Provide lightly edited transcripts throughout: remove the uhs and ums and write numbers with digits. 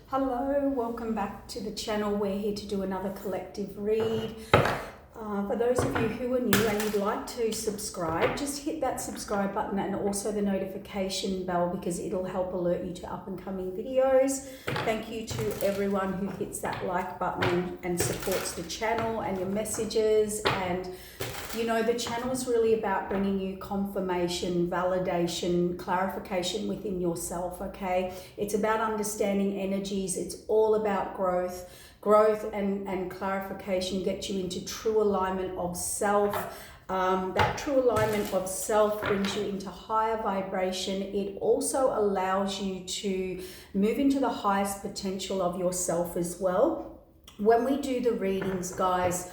Hello, welcome back to the channel. We're here to do another collective read. For those of you who are new and you'd like to subscribe, just hit that subscribe button and also the notification bell because it'll help alert you to up and coming videos. Thank you to everyone who hits that like button and supports the channel and your messages. And you know, the channel is really about bringing you confirmation, validation, clarification within yourself, okay? It's about understanding energies. It's all about growth. Growth and clarification get you into true alignment of self. That true alignment of self brings you into higher vibration. It also allows you to move into the highest potential of yourself as well. When we do the readings, guys,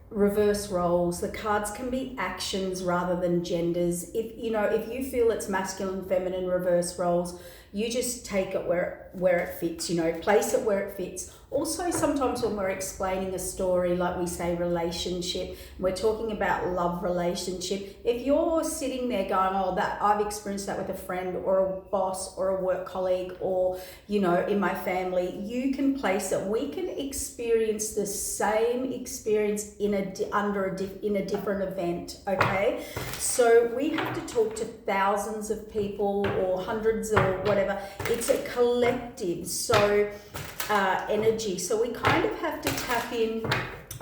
reverse roles, the cards can be actions rather than genders. If you feel it's masculine, feminine, reverse roles, you just take it where it fits, place it where it fits. Also, sometimes when we're explaining a story, like we say relationship, we're talking about love relationship. If you're sitting there going, oh, that I've experienced that with a friend or a boss or a work colleague or, in my family, you can place it. We can experience the same experience in a different event, okay? So we have to talk to thousands of people or hundreds or whatever. It's a collective, energy. So we kind of have to tap in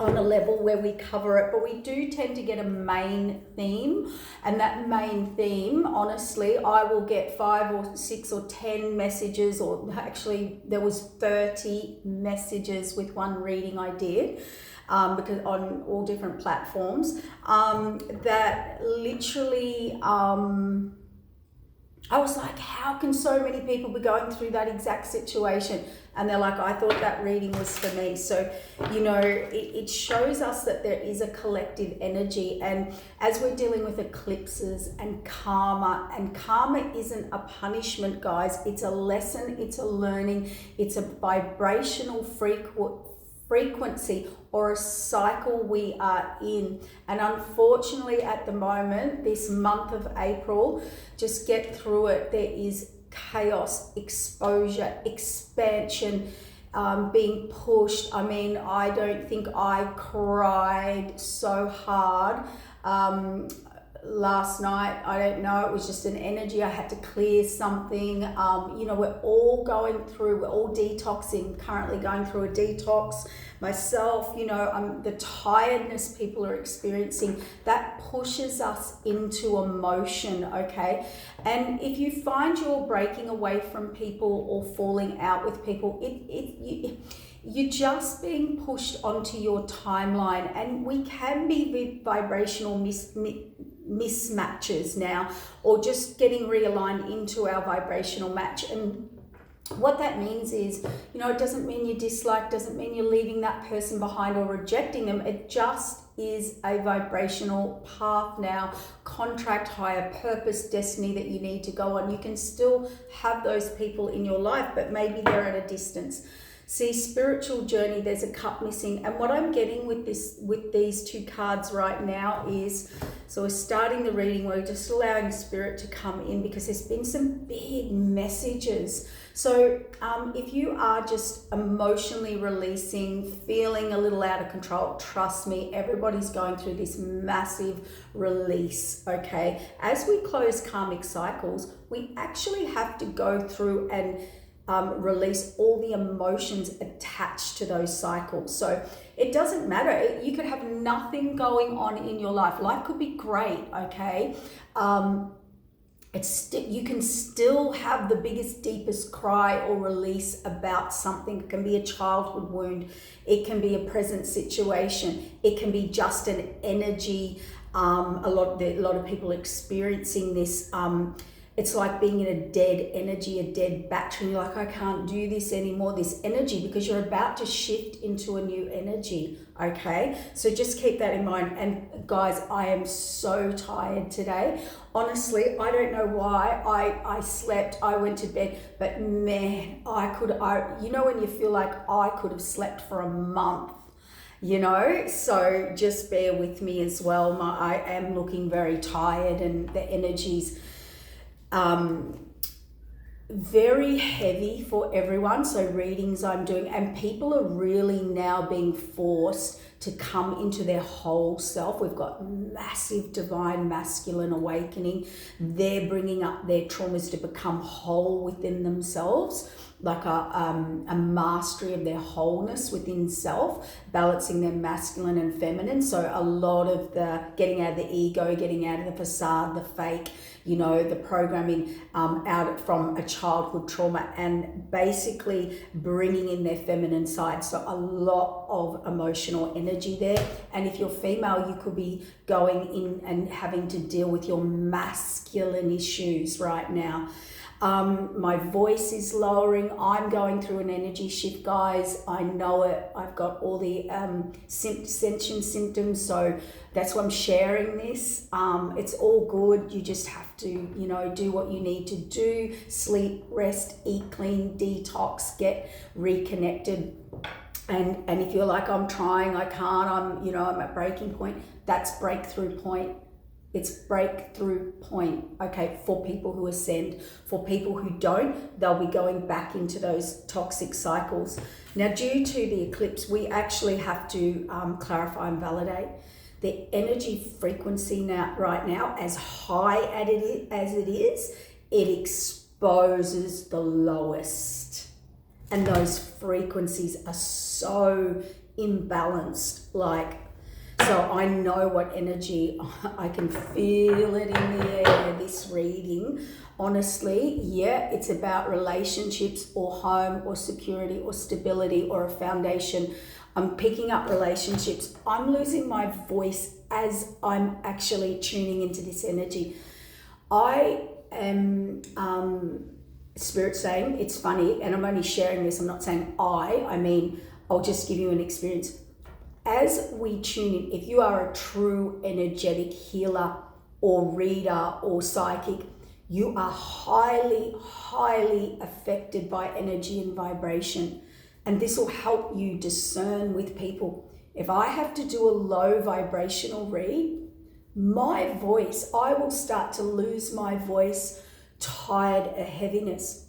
on a level where we cover it, but we do tend to get a main theme, and that main theme, honestly, I will get 5 or 6 or 10 messages, or actually there was 30 messages with one reading I did. Because on all different platforms, that literally, I was like, how can so many people be going through that exact situation? And they're like, I thought that reading was for me. So, it shows us that there is a collective energy. And as we're dealing with eclipses and karma isn't a punishment, guys. It's a lesson, it's a learning, it's a vibrational frequency or a cycle we are in. And unfortunately at the moment, this month of April, just get through it. There is chaos, exposure, expansion, being pushed. I mean, I don't think I cried so hard last night. I don't know, it was just an energy. I had to clear something. We're all detoxing, currently going through a detox myself. The tiredness people are experiencing, that pushes us into emotion, okay? And if you find you're breaking away from people or falling out with people, you're just being pushed onto your timeline, and we can be vibrational mismatches now, or just getting realigned into our vibrational match. And what that means is, it doesn't mean you dislike, doesn't mean you're leaving that person behind or rejecting them. It just is a vibrational path now, contract, higher purpose, destiny that you need to go on. You can still have those people in your life, but maybe they're at a distance. See, spiritual journey, there's a cup missing. And what I'm getting with these two cards right now is, so we're starting the reading, we're just allowing spirit to come in because there's been some big messages. So if you are just emotionally releasing, feeling a little out of control, trust me, everybody's going through this massive release, okay? As we close karmic cycles, we actually have to go through and release all the emotions attached to those cycles. So it doesn't matter. You could have nothing going on in your life. Life could be great, okay? You can still have the biggest, deepest cry or release about something. It can be a childhood wound. It can be a present situation. It can be just an energy. A lot of people are experiencing this. It's like being in a dead energy, a dead battery. You're like, I can't do this anymore, this energy, because you're about to shift into a new energy, okay? So just keep that in mind. And guys, I am so tired today. Honestly, I don't know why. I slept, I went to bed, but man, when you feel like I could have slept for a month, so just bear with me as well. I am looking very tired, and the energies very heavy for everyone. So readings I'm doing, and people are really now being forced to come into their whole self. We've got massive divine masculine awakening. They're bringing up their traumas to become whole within themselves, like a mastery of their wholeness within self, balancing their masculine and feminine. So a lot of the getting out of the ego, getting out of the facade, the fake, you know, the programming out from a childhood trauma, and basically bringing in their feminine side. So a lot of emotional energy there. And if you're female, you could be going in and having to deal with your masculine issues right now. My voice is lowering. I'm going through an energy shift, guys. I know it. I've got all the ascension symptoms, so that's why I'm sharing this. It's all good. You just have to, you know, do what you need to do. Sleep, rest, eat clean, detox, get reconnected. And if you're like, I'm trying, I can't, I'm at breaking point, that's breakthrough point. It's breakthrough point, okay, for people who ascend. For people who don't, they'll be going back into those toxic cycles. Now, due to the eclipse, we actually have to clarify and validate the energy frequency right now, as high as it is, it exposes the lowest. And those frequencies are so imbalanced, so I know what energy, I can feel it in the air, this reading. Honestly, yeah, it's about relationships or home or security or stability or a foundation. I'm picking up relationships. I'm losing my voice as I'm actually tuning into this energy. I am, Spirit saying, it's funny, and I'm only sharing this, I'm not saying I mean, I'll just give you an experience. As we tune in, if you are a true energetic healer or reader or psychic, you are highly, highly affected by energy and vibration. And this will help you discern with people. If I have to do a low vibrational read, my voice, I will start to lose my voice, tired, a heaviness.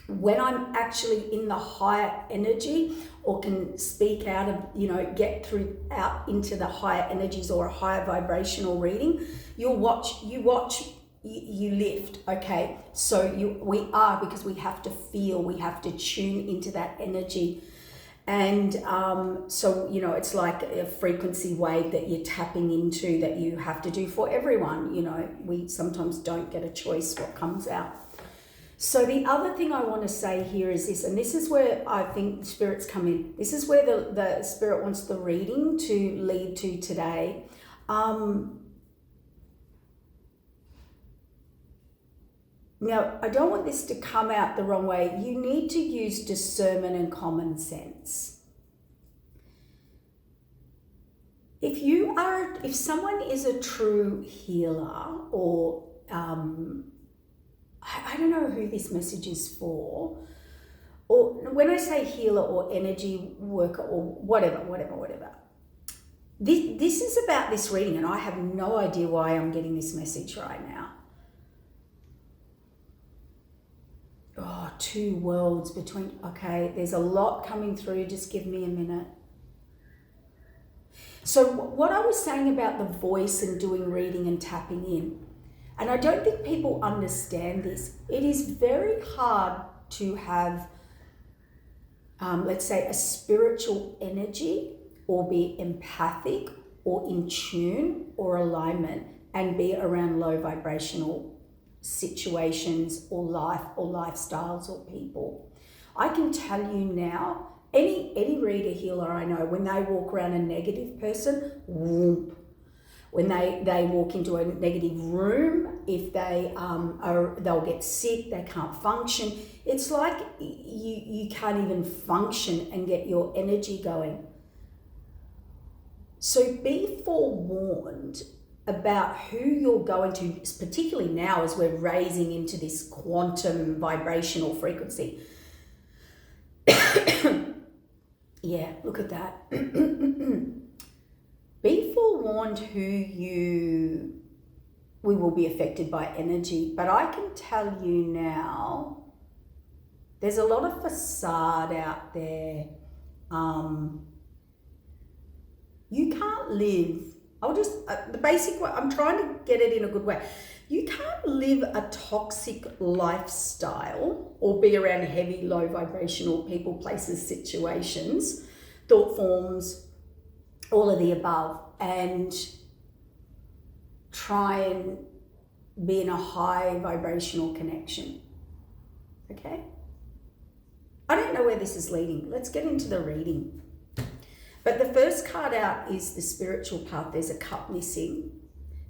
When I'm actually in the higher energy, or can speak out of, get through out into the higher energies or a higher vibrational reading, you lift, okay? So because we have to feel, we have to tune into that energy. And it's like a frequency wave that you're tapping into that you have to do for everyone. We sometimes don't get a choice what comes out. So the other thing I want to say here is this, and this is where I think spirits come in. This is where the spirit wants the reading to lead to today. Now, I don't want this to come out the wrong way. You need to use discernment and common sense. If someone is a true healer, or I don't know who this message is for, or when I say healer or energy worker or whatever, this is about this reading, and I have no idea why I'm getting this message right now. Oh, two worlds between, okay, there's a lot coming through, just give me a minute. So what I was saying about the voice and doing reading and tapping in, and I don't think people understand this. It is very hard to have, let's say, a spiritual energy, or be empathic or in tune or alignment, and be around low vibrational situations or life or lifestyles or people. I can tell you now, any reader, healer I know, when they walk around a negative person, whoop. When they walk into a negative room, if they'll get sick, they can't function. It's like you can't even function and get your energy going. So be forewarned about who you're going to, particularly now as we're raising into this quantum vibrational frequency. Yeah, look at that. Be forewarned we will be affected by energy. But I can tell you now, There's a lot of facade out there. You can't live, the basic way, I'm trying to get it in a good way. You can't live a toxic lifestyle or be around heavy, low vibrational people, places, situations, thought forms, all of the above, and try and be in a high vibrational connection. Okay? I don't know where this is leading. Let's get into the reading. But the first card out is the spiritual path. There's a cup missing.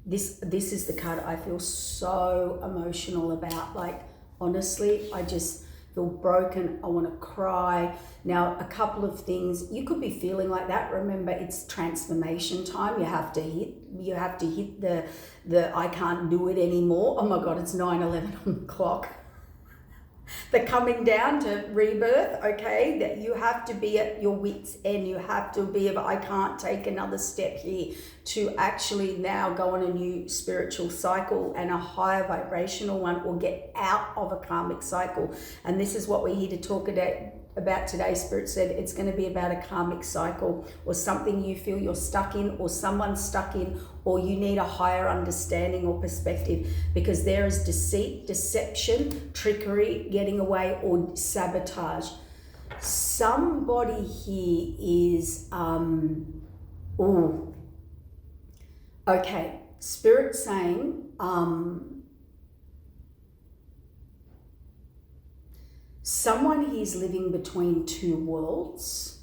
This is the card I feel so emotional about. Like, honestly, I just feel broken. I want to cry. Now, a couple of things. You could be feeling like that. Remember, it's transformation time. You have to hit the I can't do it anymore. Oh my God, it's 9:11 on the clock. The coming down to rebirth, okay, that you have to be at your wit's end. You have to be, I can't take another step here, to actually now go on a new spiritual cycle and a higher vibrational one, or get out of a karmic cycle. And this is what we're here to talk about today. Spirit said it's going to be about a karmic cycle, or something you feel you're stuck in, or someone's stuck in, or you need a higher understanding or perspective, because there is deceit, deception, trickery, getting away, or sabotage. Somebody here is okay, Spirit saying someone here's living between two worlds,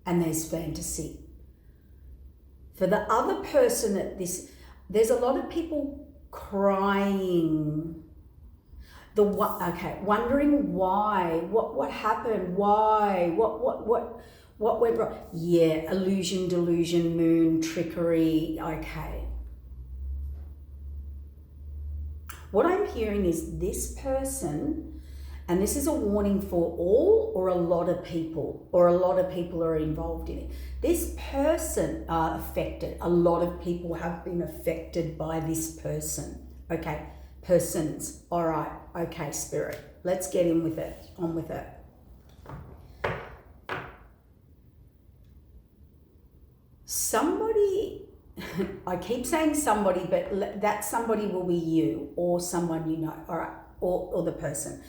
and there's fantasy. For the other person at this, there's a lot of people crying. Wondering why, what happened, why, what went wrong. Yeah, illusion, delusion, moon, trickery, okay. What I'm hearing is this person, and this is a warning for all or a lot of people, or a lot of people are involved in it. This person are affected. A lot of people have been affected by this person. Okay, persons. All right. Okay, Spirit. Let's get on with it. Somebody, I keep saying somebody, but that somebody will be you or someone you know. All right, or the person.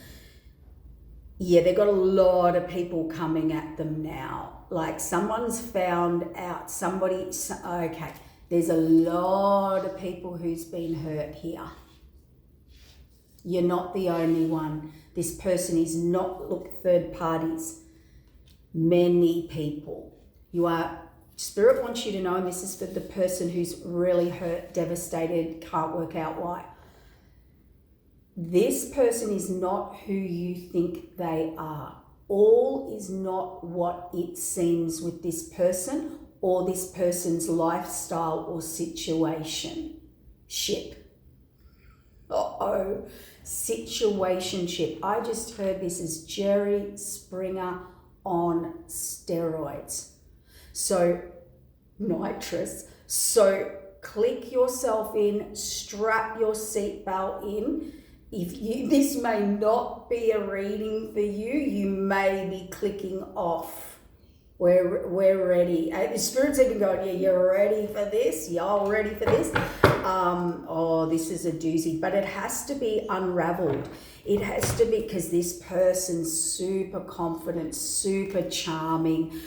Yeah, they've got a lot of people coming at them now. Like, someone's found out, okay, there's a lot of people who's been hurt here. You're not the only one. This person is not, look, third parties. Many people. Spirit wants you to know, and this is for the person who's really hurt, devastated, can't work out why. This person is not who you think they are. All is not what it seems with this person or this person's lifestyle or situation. Situationship. I just heard this is Jerry Springer on steroids. So, nitrous. So, click yourself in, strap your seatbelt in. This may not be a reading for you, you may be clicking off. We're ready. The Spirit's even going, yeah, you're ready for this? Y'all ready for this? This is a doozy. But it has to be unraveled. It has to be, because this person's super confident, super charming,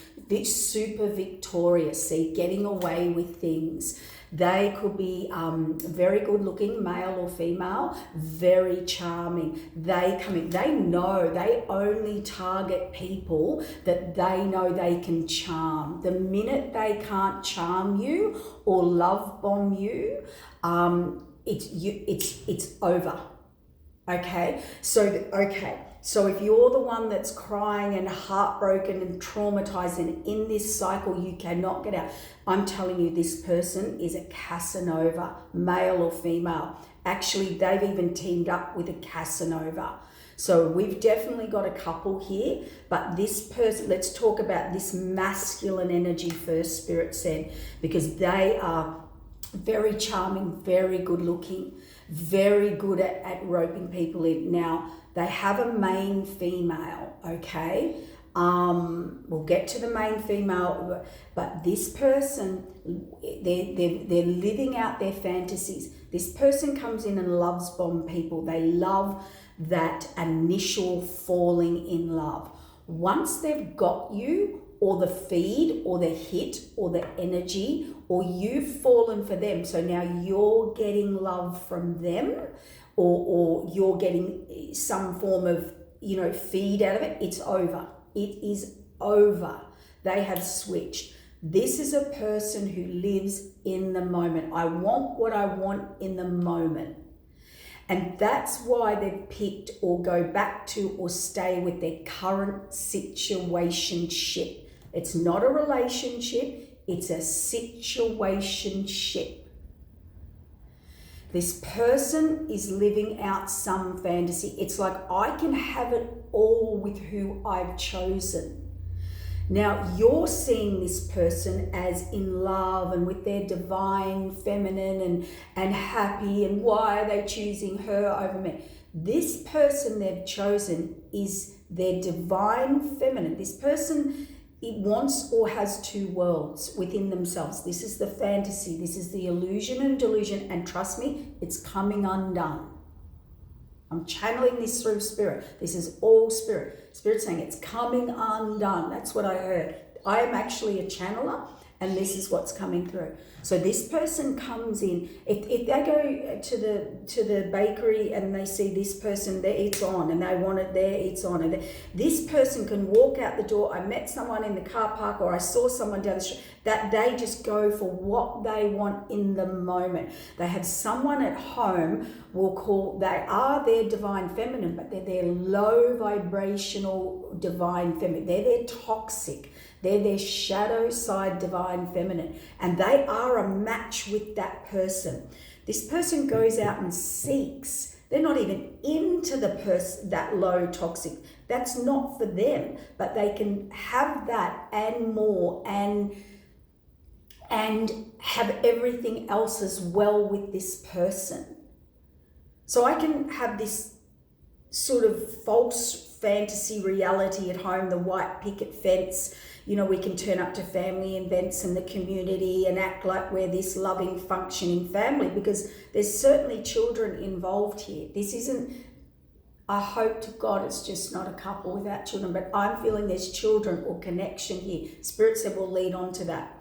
super victorious, see, getting away with things. They could be very good looking, male or female, very charming. They know they only target people that they know they can charm. The minute they can't charm you or love bomb you, it's over. Okay, so if you're the one that's crying and heartbroken and traumatized and in this cycle you cannot get out, I'm telling you, this person is a Casanova, male or female. Actually, they've even teamed up with a Casanova. So we've definitely got a couple here, but this person, let's talk about this masculine energy first, Spirit said, because they are very charming, very good looking. very good at roping people in. Now, they have a main female, okay? We'll get to the main female, but this person, they're living out their fantasies. This person comes in and loves bomb people. They love that initial falling in love. Once they've got you, or the feed, or the hit, or the energy, or you've fallen for them, so now you're getting love from them, or you're getting some form of, feed out of it, it's over. It is over. They have switched. This is a person who lives in the moment. I want what I want in the moment. And that's why they've picked or go back to or stay with their current situationship. It's not a relationship, it's a situationship. This person is living out some fantasy. It's like, I can have it all with who I've chosen. Now, you're seeing this person as in love and with their divine feminine and happy, and why are they choosing her over me? This person they've chosen is their divine feminine. This person, it wants or has two worlds within themselves. This is the fantasy. This is the illusion and delusion. And trust me, it's coming undone. I'm channeling this through spirit. This is all spirit. Spirit saying it's coming undone. That's what I heard. I am actually a channeler, and this is what's coming through. So this person comes in. If they go to the bakery and they see this person there, it's on, and they want it there, it's on. And this person can walk out the door. I met someone in the car park, or I saw someone down the street. That they just go for what they want in the moment. They have someone at home, they are their divine feminine, but they're their low vibrational divine feminine. They're their toxic. They're their shadow side divine feminine, and they are a match with that person. This person goes out and seeks. They're not even into the person, that low toxic. That's not for them, but they can have that and more, and have everything else as well with this person. So I can have this sort of false fantasy reality at home, the white picket fence. We can turn up to family events in the community and act like we're this loving, functioning family, because there's certainly children involved here. This isn't, I hope to God it's just not a couple without children, but I'm feeling there's children or connection here. Spirit said we'll lead on to that.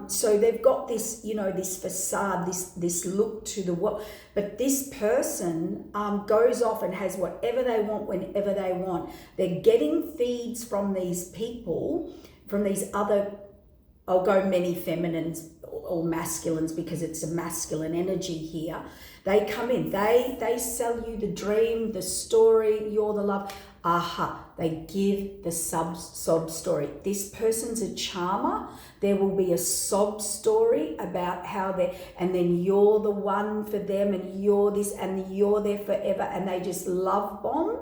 So they've got this, this facade, this look to the world. But this person goes off and has whatever they want whenever they want. They're getting feeds from these people, from these other, I'll go many feminines or masculines, because it's a masculine energy here. They come in, they sell you the dream, the story, you're the love. They give the sob story. This person's a charmer. There will be a sob story about how and then you're the one for them, and you're this, and you're there forever, and they just love bomb,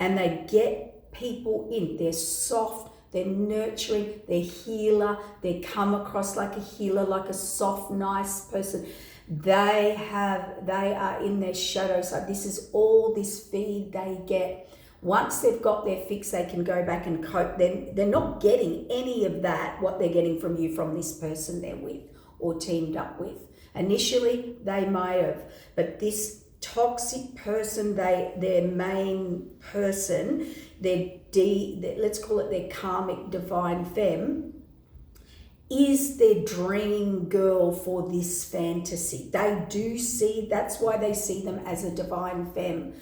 and they get people in. They're soft, they're nurturing, they're healer, they come across like a healer, like a soft, nice person. They are in their shadow side. This is all this feed they get. Once they've got their fix, they can go back and cope. They're not getting any of that, what they're getting from you, from this person they're with or teamed up with. Initially, they may have, but this toxic person, their main person, let's call it their karmic divine femme, is their dream girl for this fantasy. They do see, that's why they see them as a divine femme.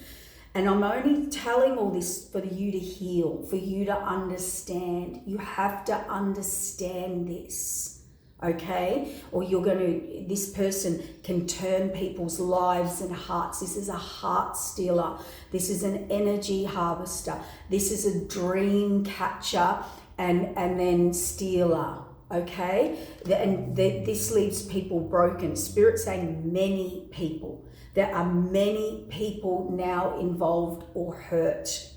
And I'm only telling all this for you to heal, for you to understand. You have to understand this, okay? Or this person can turn people's lives and hearts. This is a heart stealer. This is an energy harvester. This is a dream catcher and then stealer, okay? This leaves people broken. Spirit saying many people. There are many people now involved or hurt.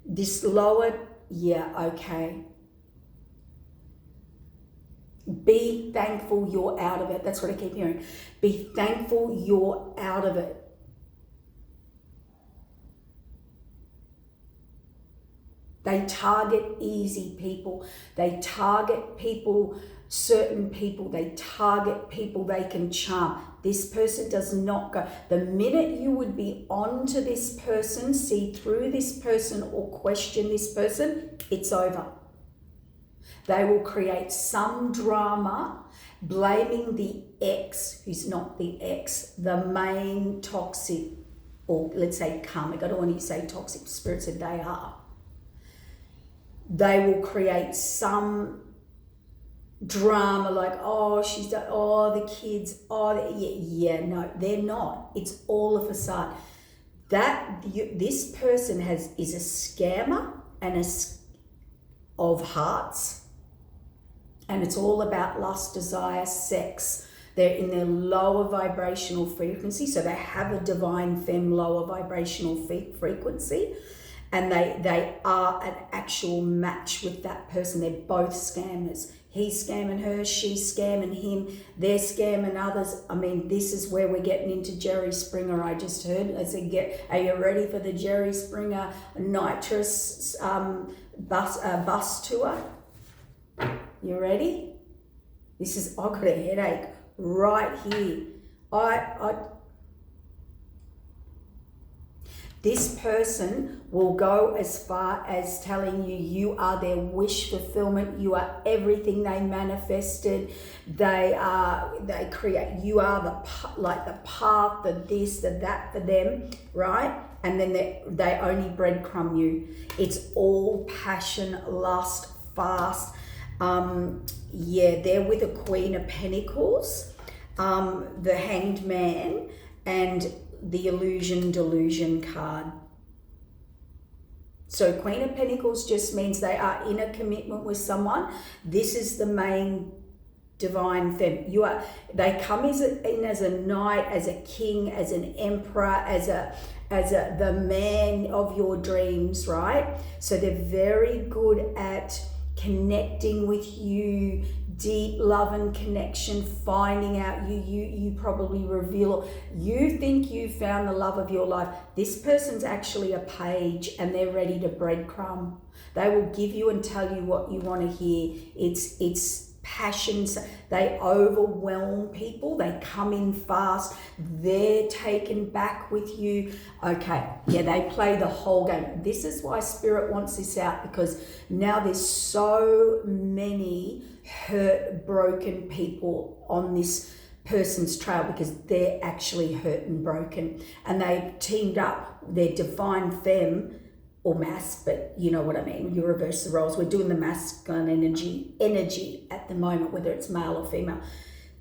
This lower, okay. Be thankful you're out of it. That's what I keep hearing. Be thankful you're out of it. They target easy people. They target people, certain people. They target people they can charm. This person does not go. The minute you would be on to this person, see through this person or question this person, it's over. They will create some drama, blaming the ex, who's not the ex, the main toxic, or let's say karmic. I don't want you to say toxic. Spirit said they are. They will create some drama like, oh, she's done, oh, the kids, oh, yeah, no, they're not. It's all a facade. This person is a scammer and of hearts, and it's all about lust, desire, sex. They're in their lower vibrational frequency, so they have a divine femme lower vibrational frequency. And they are an actual match with that person. They're both scammers. He's scamming her, she's scamming him, they're scamming others. I mean, this is where we're getting into Jerry Springer, I just heard. I said, are you ready for the Jerry Springer nitrous bus tour? You ready? I've got a headache right here. This person will go as far as telling you you are their wish fulfillment. You are everything they manifested. They create. You are the path, the this, the that for them, right? And then they only breadcrumb you. It's all passion, lust, fast. They're with a Queen of Pentacles, the Hanged Man, and the delusion card. So Queen of Pentacles just means they are in a commitment with someone. This is the main divine femme. They come in as a knight, as a king, as an emperor, as the man of your dreams, right? So they're very good at connecting with you, deep love and connection, finding out you probably reveal, you think you found the love of your life. This person's actually a page and they're ready to breadcrumb. They will give you and tell you what you want to hear. It's passions. They overwhelm people. They come in fast. They're taken back with you. Okay, they play the whole game. This is why Spirit wants this out, because now there's so many hurt, broken people on this person's trail because they're actually hurt and broken, and they've teamed up their divine femme or mask, but you know what I mean. You reverse the roles. We're doing the masculine energy at the moment, whether it's male or female.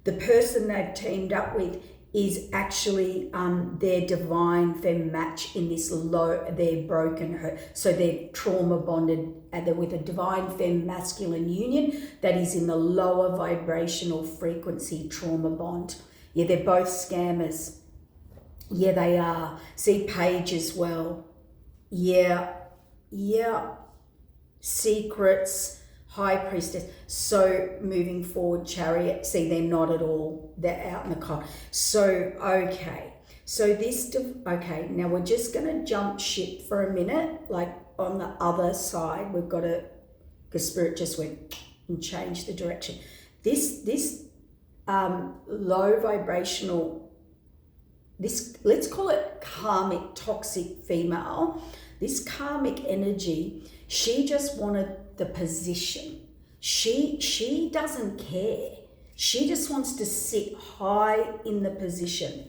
The person they've teamed up with is actually their divine femme match in this they're broken hurt. So they're trauma bonded, and they're with a divine femme masculine union that is in the lower vibrational frequency trauma bond. Yeah, they're both scammers. Yeah, they are. See, Page as well. Yeah. Secrets, High Priestess. So moving forward, Chariot. See, they're not at all. They're out in the car. So, okay. So okay, now we're just going to jump ship for a minute. Like on the other side, we've got to, because Spirit just went and changed the direction. This low vibrational, let's call it karmic, toxic female. This karmic energy, she just wanted the position. She doesn't care. She just wants to sit high in the position.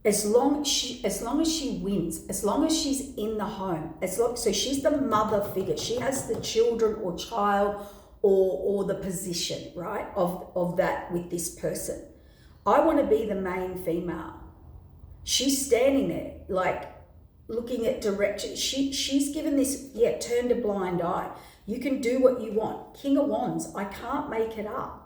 As long as she wins, as long as she's in the home, so she's the mother figure. She has the children or child or the position, right, of that with this person. I want to be the main female. She's standing there, like, looking at direction. She's given this, turned a blind eye. You can do what you want. King of Wands, I can't make it up.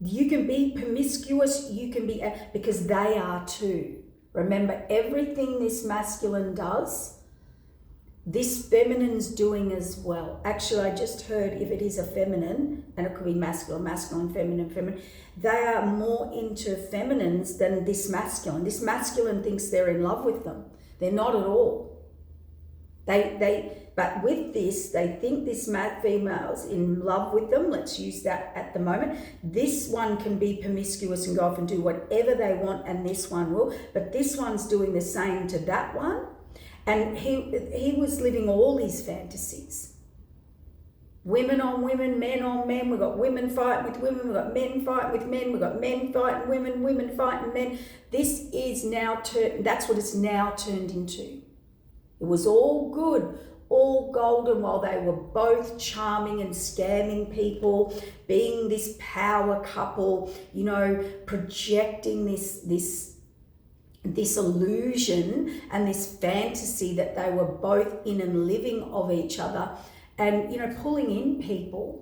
You can be promiscuous, you can be, because they are too. Remember, everything this masculine does, this feminine's doing as well. Actually, I just heard if it is a feminine, and it could be masculine, feminine, they are more into feminines than this masculine. This masculine thinks they're in love with them. They're not at all. But with this, they think this female's in love with them. Let's use that at the moment. This one can be promiscuous and go off and do whatever they want, and this one will. But this one's doing the same to that one. And he was living all his fantasies. Women on women, men on men. We've got women fighting with women. We've got men fighting with men. We've got men fighting women, women fighting men. This is now that's what it's now turned into. It was all good, all golden, while they were both charming and scamming people, being this power couple, you know, projecting this illusion and this fantasy that they were both in and living of each other, and, you know, pulling in people,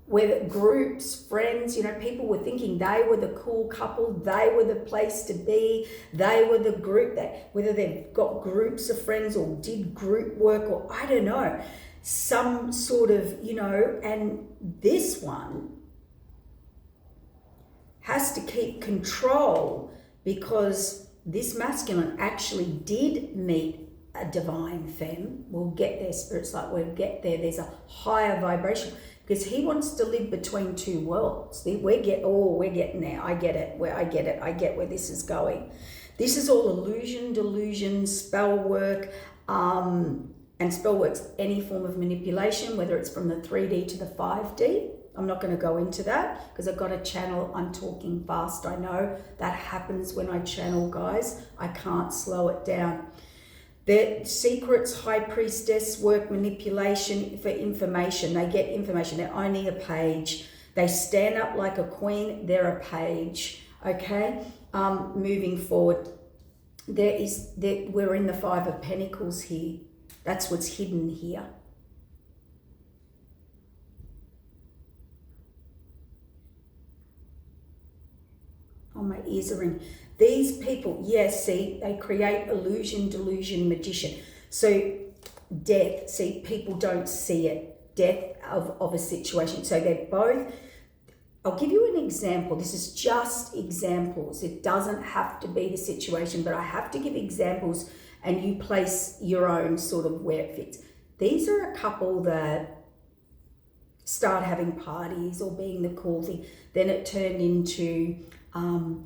whether groups, friends, you know, people were thinking they were the cool couple, they were the place to be, they were the group, that whether they've got groups of friends or did group work, or I don't know, some sort of, you know. And this one has to keep control, because this masculine actually did meet a divine femme. We'll get there, spirits, like we'll get there. There's a higher vibration, because he wants to live between two worlds. We're getting there. I get it. I get where this is going. This is all illusion, delusion, spell work, and spell work's any form of manipulation, whether it's from the 3D to the 5D. I'm not going to go into that because I've got a channel. I'm talking fast. I know that happens when I channel, guys. I can't slow it down. The secrets, high priestess work, manipulation for information. They get information. They're only a page. They stand up like a queen. They're a page. Okay. Moving forward, we're in the Five of Pentacles here. That's what's hidden here. Oh, my ears are ringing. These people, yes, see, they create illusion, delusion, magician. So death, see, people don't see it. Death of a situation. So they're both, I'll give you an example. This is just examples. It doesn't have to be the situation, but I have to give examples and you place your own sort of where it fits. These are a couple that start having parties or being the cool thing. Then it turned into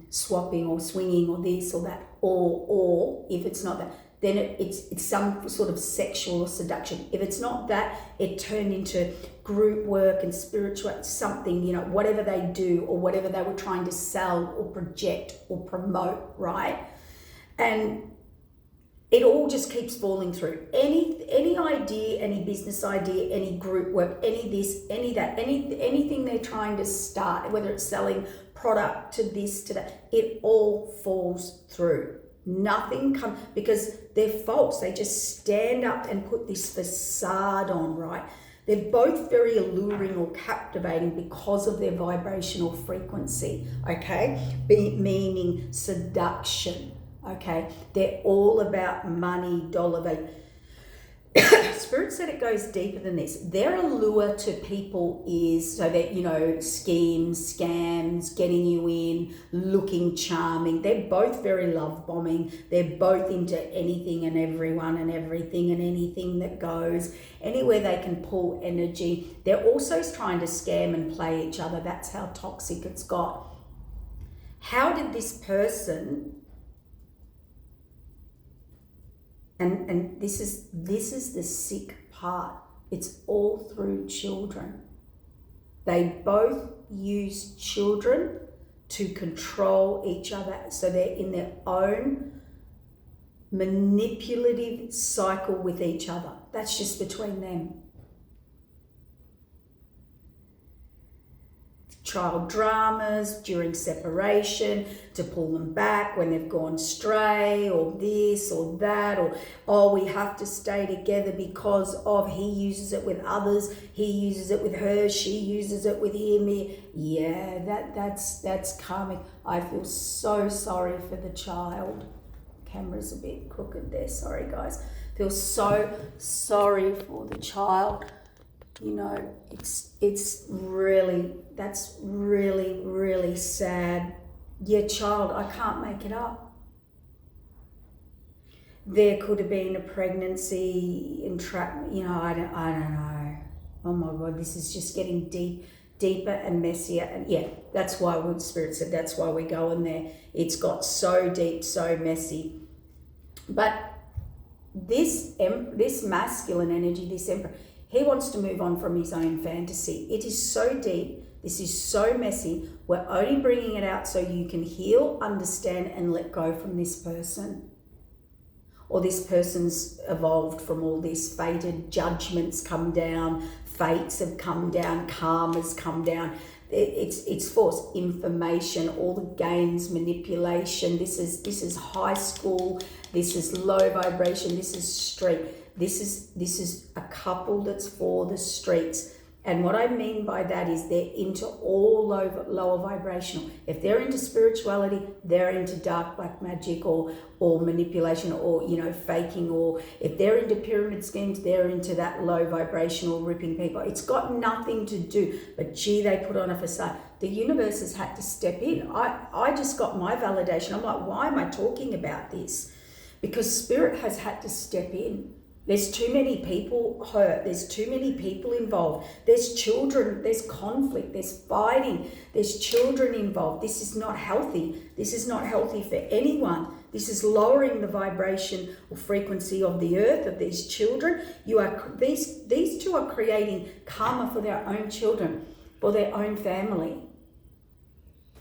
swapping or swinging or this or that, or if it's not that, then it's some sort of sexual or seduction. If it's not that, it turned into group work and spiritual something, you know, whatever they do or whatever they were trying to sell or project or promote, right? And it all just keeps falling through. Any idea, any business idea, any group work, any this, any that, anything they're trying to start, whether it's selling product to this, to that, it all falls through. Nothing comes, because they're false. They just stand up and put this facade on, right? They're both very alluring or captivating because of their vibrational frequency, okay? Meaning seduction, okay? They're all about money, dollar value. Spirit said it goes deeper than this. Their allure to people is so that, you know, schemes, scams, getting you in, looking charming. They're both very love bombing. They're both into anything and everyone and everything and anything that goes. Anywhere they can pull energy. They're also trying to scam and play each other. That's how toxic it's got. How did this person... And this is the sick part. It's all through children. They both use children to control each other. So they're in their own manipulative cycle with each other. That's just between them. Child dramas during separation to pull them back when they've gone stray, or this or that, or oh, we have to stay together because of he uses it with others, he uses it with her, she uses it with him. Yeah, that's karmic. I feel so sorry for the child. Camera's a bit crooked there, sorry guys. Feel so sorry for the child. You know, it's really, that's really, really sad. Yeah, child, I can't make it up. There could have been a pregnancy entrapment, you know, I don't know. Oh my God, this is just getting deeper and messier. And yeah, that's why Spirit said that's why we go in there. It's got so deep, so messy. But this masculine energy, this emperor, he wants to move on from his own fantasy. It is so deep. This is so messy. We're only bringing it out so you can heal, understand, and let go from this person. Or this person's evolved from all this. Fated judgments come down, fates have come down, karma's come down. It's false information, all the games, manipulation. This is high school. This is low vibration. This is street. This is a couple that's for the streets. And what I mean by that is they're into all lower vibrational. If they're into spirituality, they're into dark black magic or manipulation or, you know, faking. Or if they're into pyramid schemes, they're into that low vibrational ripping people. It's got nothing to do, but gee, they put on a facade. The universe has had to step in. I just got my validation. I'm like, why am I talking about this? Because Spirit has had to step in. There's too many people hurt. There's too many people involved. There's children. There's conflict. There's fighting. There's children involved. This is not healthy. This is not healthy for anyone. This is lowering the vibration or frequency of the earth, of these children. These two are creating karma for their own children, for their own family.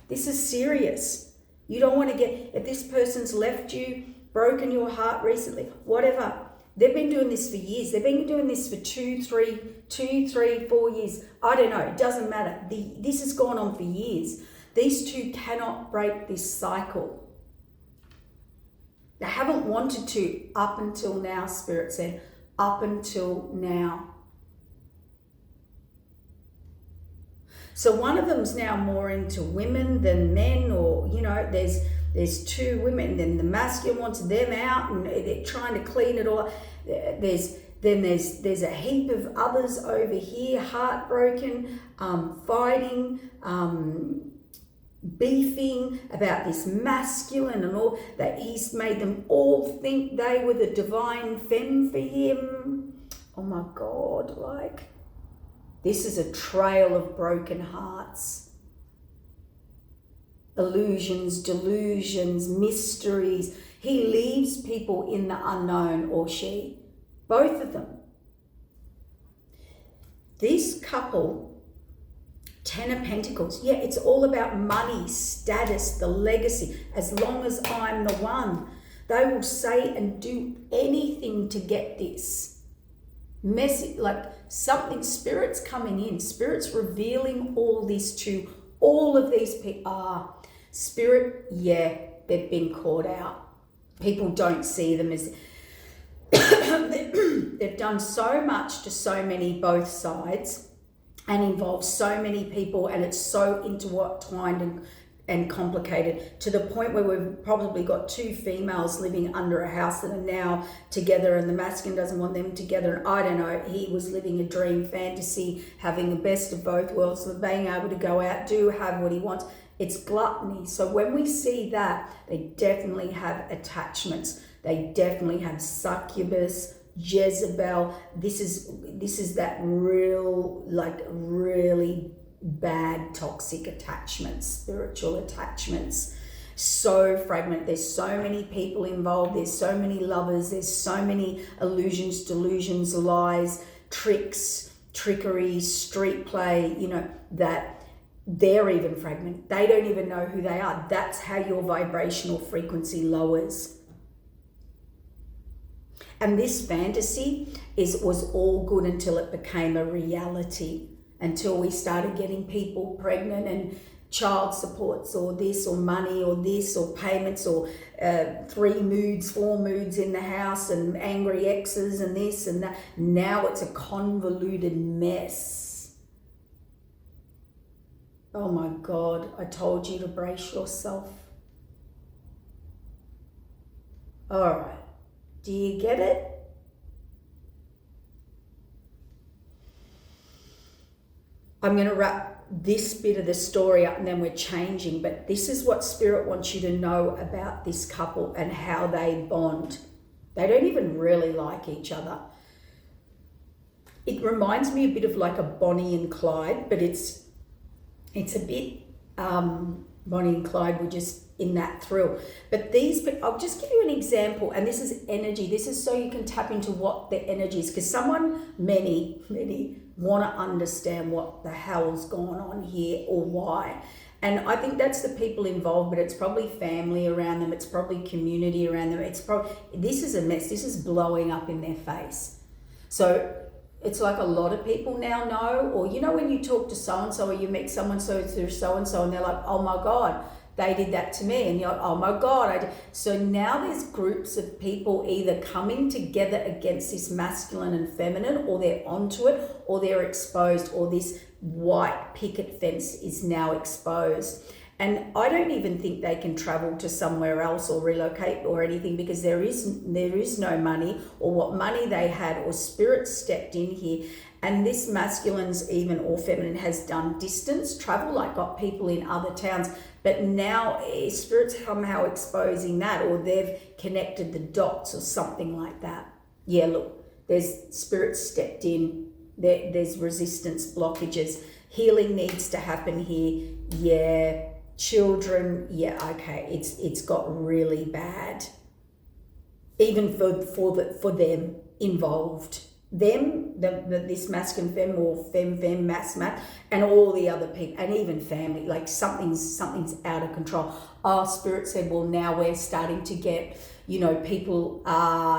This is serious. You don't want to get, if this person's left you, broken your heart recently, whatever. They've been doing this for years. They've been doing this for 2, 3, 4 years. I don't know. It doesn't matter. This has gone on for years. These two cannot break this cycle. They haven't wanted to up until now, Spirit said. Up until now. So one of them's now more into women than men, or, you know, there's two women, then the masculine wants them out and they're trying to clean it all up. There's a heap of others over here, heartbroken, fighting, beefing about this masculine and all, that he's made them all think they were the divine femme for him. Oh my God, like, this is a trail of broken hearts. Illusions, delusions, mysteries. He leaves people in the unknown, or she. Both of them. This couple, 10 of Pentacles. Yeah, it's all about money, status, the legacy. As long as I'm the one. They will say and do anything to get this. Messy, like something, Spirit's coming in. Spirit's revealing all this to all of these people. Spirit, yeah, they've been caught out. People don't see them as... They've done so much to so many, both sides, and involved so many people, and it's so intertwined and complicated, to the point where we've probably got 2 females living under a house that are now together, and the masculine doesn't want them together. And I don't know, he was living a dream fantasy, having the best of both worlds, so being able to go out, have what he wants. It's gluttony. So when we see that, they definitely have attachments. They definitely have succubus, Jezebel. This is that real, like, really bad toxic attachments, spiritual attachments. So fragmented. There's so many people involved. There's so many lovers. There's so many illusions, delusions, lies, tricks, trickery, street play, you know, that they're even fragmented. They don't even know who they are. That's how your vibrational frequency lowers. And this fantasy was all good until it became a reality, until we started getting people pregnant and child supports or this or money or this or payments or 3 moods, 4 moods in the house and angry exes and this and that. Now it's a convoluted mess. Oh my God, I told you to brace yourself. All right, do you get it? I'm going to wrap this bit of the story up and then we're changing, but this is what Spirit wants you to know about this couple and how they bond. They don't even really like each other. It reminds me a bit of like a Bonnie and Clyde, but it's a bit Bonnie and Clyde were just in that thrill. But I'll just give you an example, and this is energy. This is so you can tap into what the energy is, because many want to understand what the hell's going on here or why. And I think that's the people involved, but it's probably family around them. It's probably community around them. This is a mess. This is blowing up in their face. So it's like a lot of people now know, or when you talk to so-and-so or you meet someone through so-and-so and they're like, oh my God, they did that to me. And you're like, oh my God. So now there's groups of people either coming together against this masculine and feminine, or they're onto it, or they're exposed, or this white picket fence is now exposed. And I don't even think they can travel to somewhere else or relocate or anything, because there is no money, or what money they had, or Spirit stepped in here. And this masculine's even, or feminine, has done distance travel, like got people in other towns. But now Spirit's somehow exposing that, or they've connected the dots or something like that. Yeah, look, there's Spirit stepped in. There's resistance, blockages. Healing needs to happen here. Yeah. Children, yeah, okay, it's got really bad. Even for them involved. This masculine femme, or femme, mass, and all the other people, and even family, like something's out of control. Spirit said, well, now we're starting to get, people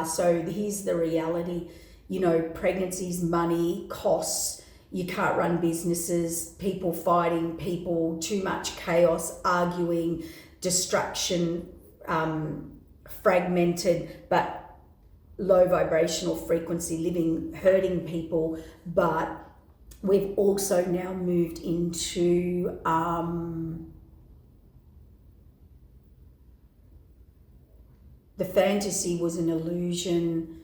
so here's the reality, pregnancies, money, costs. You can't run businesses, people fighting people, too much chaos, arguing, distraction, fragmented, but low vibrational frequency living, hurting people. But we've also now moved into the fantasy was an illusion.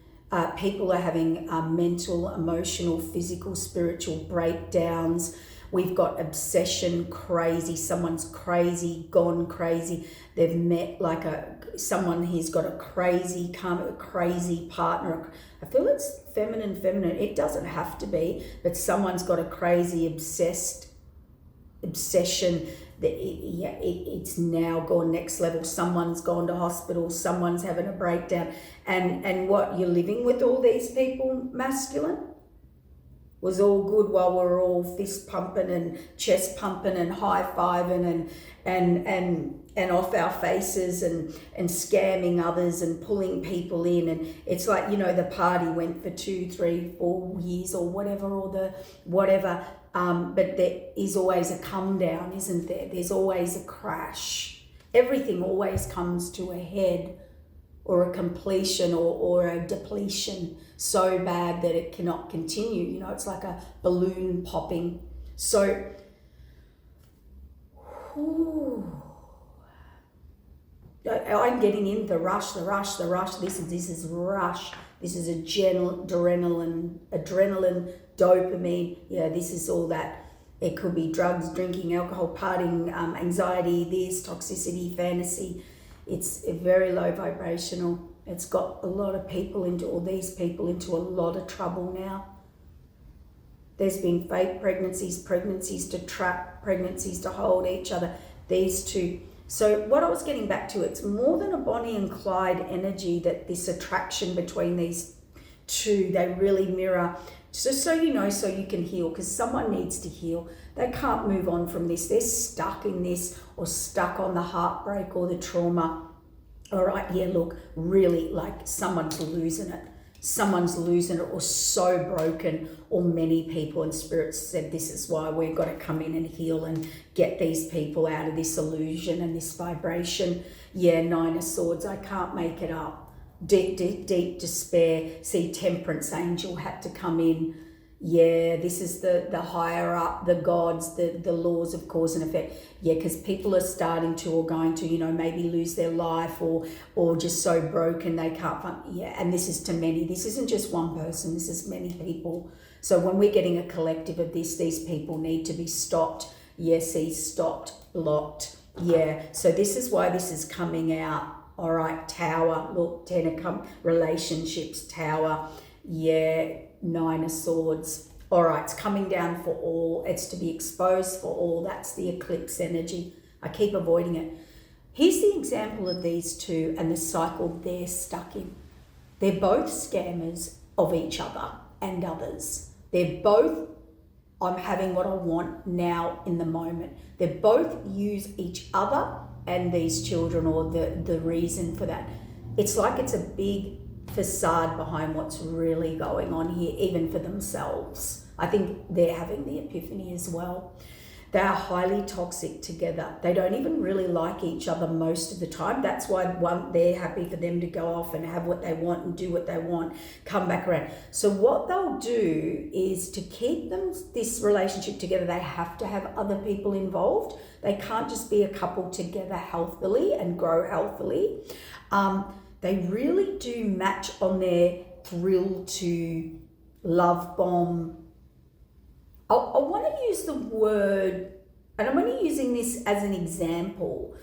People are having mental, emotional, physical, spiritual breakdowns. We've got obsession, crazy. Someone's crazy, gone crazy. They've met someone who's got a crazy partner. I feel it's feminine. It doesn't have to be, but someone's got a crazy obsession. It's now gone next level. Someone's gone to hospital, someone's having a breakdown. And what, you're living with all these people, masculine? Was all good while we're all fist pumping and chest pumping and high-fiving and off our faces and scamming others and pulling people in. And it's like, the party went for 2, 3, 4 years or whatever, or the whatever. But there is always a come down, isn't there? There's always a crash. Everything always comes to a head, or a completion, or a depletion so bad that it cannot continue. It's like a balloon popping. So, I'm getting in the rush. This is rush. This is adrenaline, dopamine. Yeah, this is all that. It could be drugs, drinking, alcohol, partying, anxiety, toxicity, fantasy. It's very low vibrational. It's got a lot of people into a lot of trouble now. There's been fake pregnancies to trap, pregnancies to hold each other. These two. So what I was getting back to, it's more than a Bonnie and Clyde energy, that this attraction between these two, they really mirror. Just so you know, so you can heal, because someone needs to heal. They can't move on from this. They're stuck in this, or stuck on the heartbreak or the trauma. All right, yeah, look, really, like someone's losing it. Or so broken, or many people, and Spirit said this is why we've got to come in and heal and get these people out of this illusion and this vibration. Yeah, 9 of Swords, I can't make it up. Deep despair. See, Temperance Angel had to come in. Yeah, this is the higher up, the gods, the laws of cause and effect. Yeah, because people are starting to, or going to, maybe lose their life, or just so broken they can't find. Yeah, and this is to many. This isn't just one person. This is many people. So when we're getting a collective of this, these people need to be stopped. Yes, he's stopped, blocked. Yeah, so this is why this is coming out. All right, Tower, look, Ten of Cups, relationships, Tower. Yeah, Nine of Swords. All right, it's coming down for all. It's to be exposed for all. That's the eclipse energy. I keep avoiding it. Here's the example of these two and the cycle they're stuck in. They're both scammers of each other and others. They're both, I'm having what I want now in the moment. They both use each other and these children, or the reason for that. It's like it's a big facade behind what's really going on here, even for themselves. I think they're having the epiphany as well. They are highly toxic together. They don't even really like each other most of the time. That's why they're happy for them to go off and have what they want and do what they want, come back around. So what they'll do is to keep this relationship together, they have to have other people involved. They can't just be a couple together healthily and grow healthily. They really do match on their thrill to love bomb. I want to use the word, and I'm only using this as an example.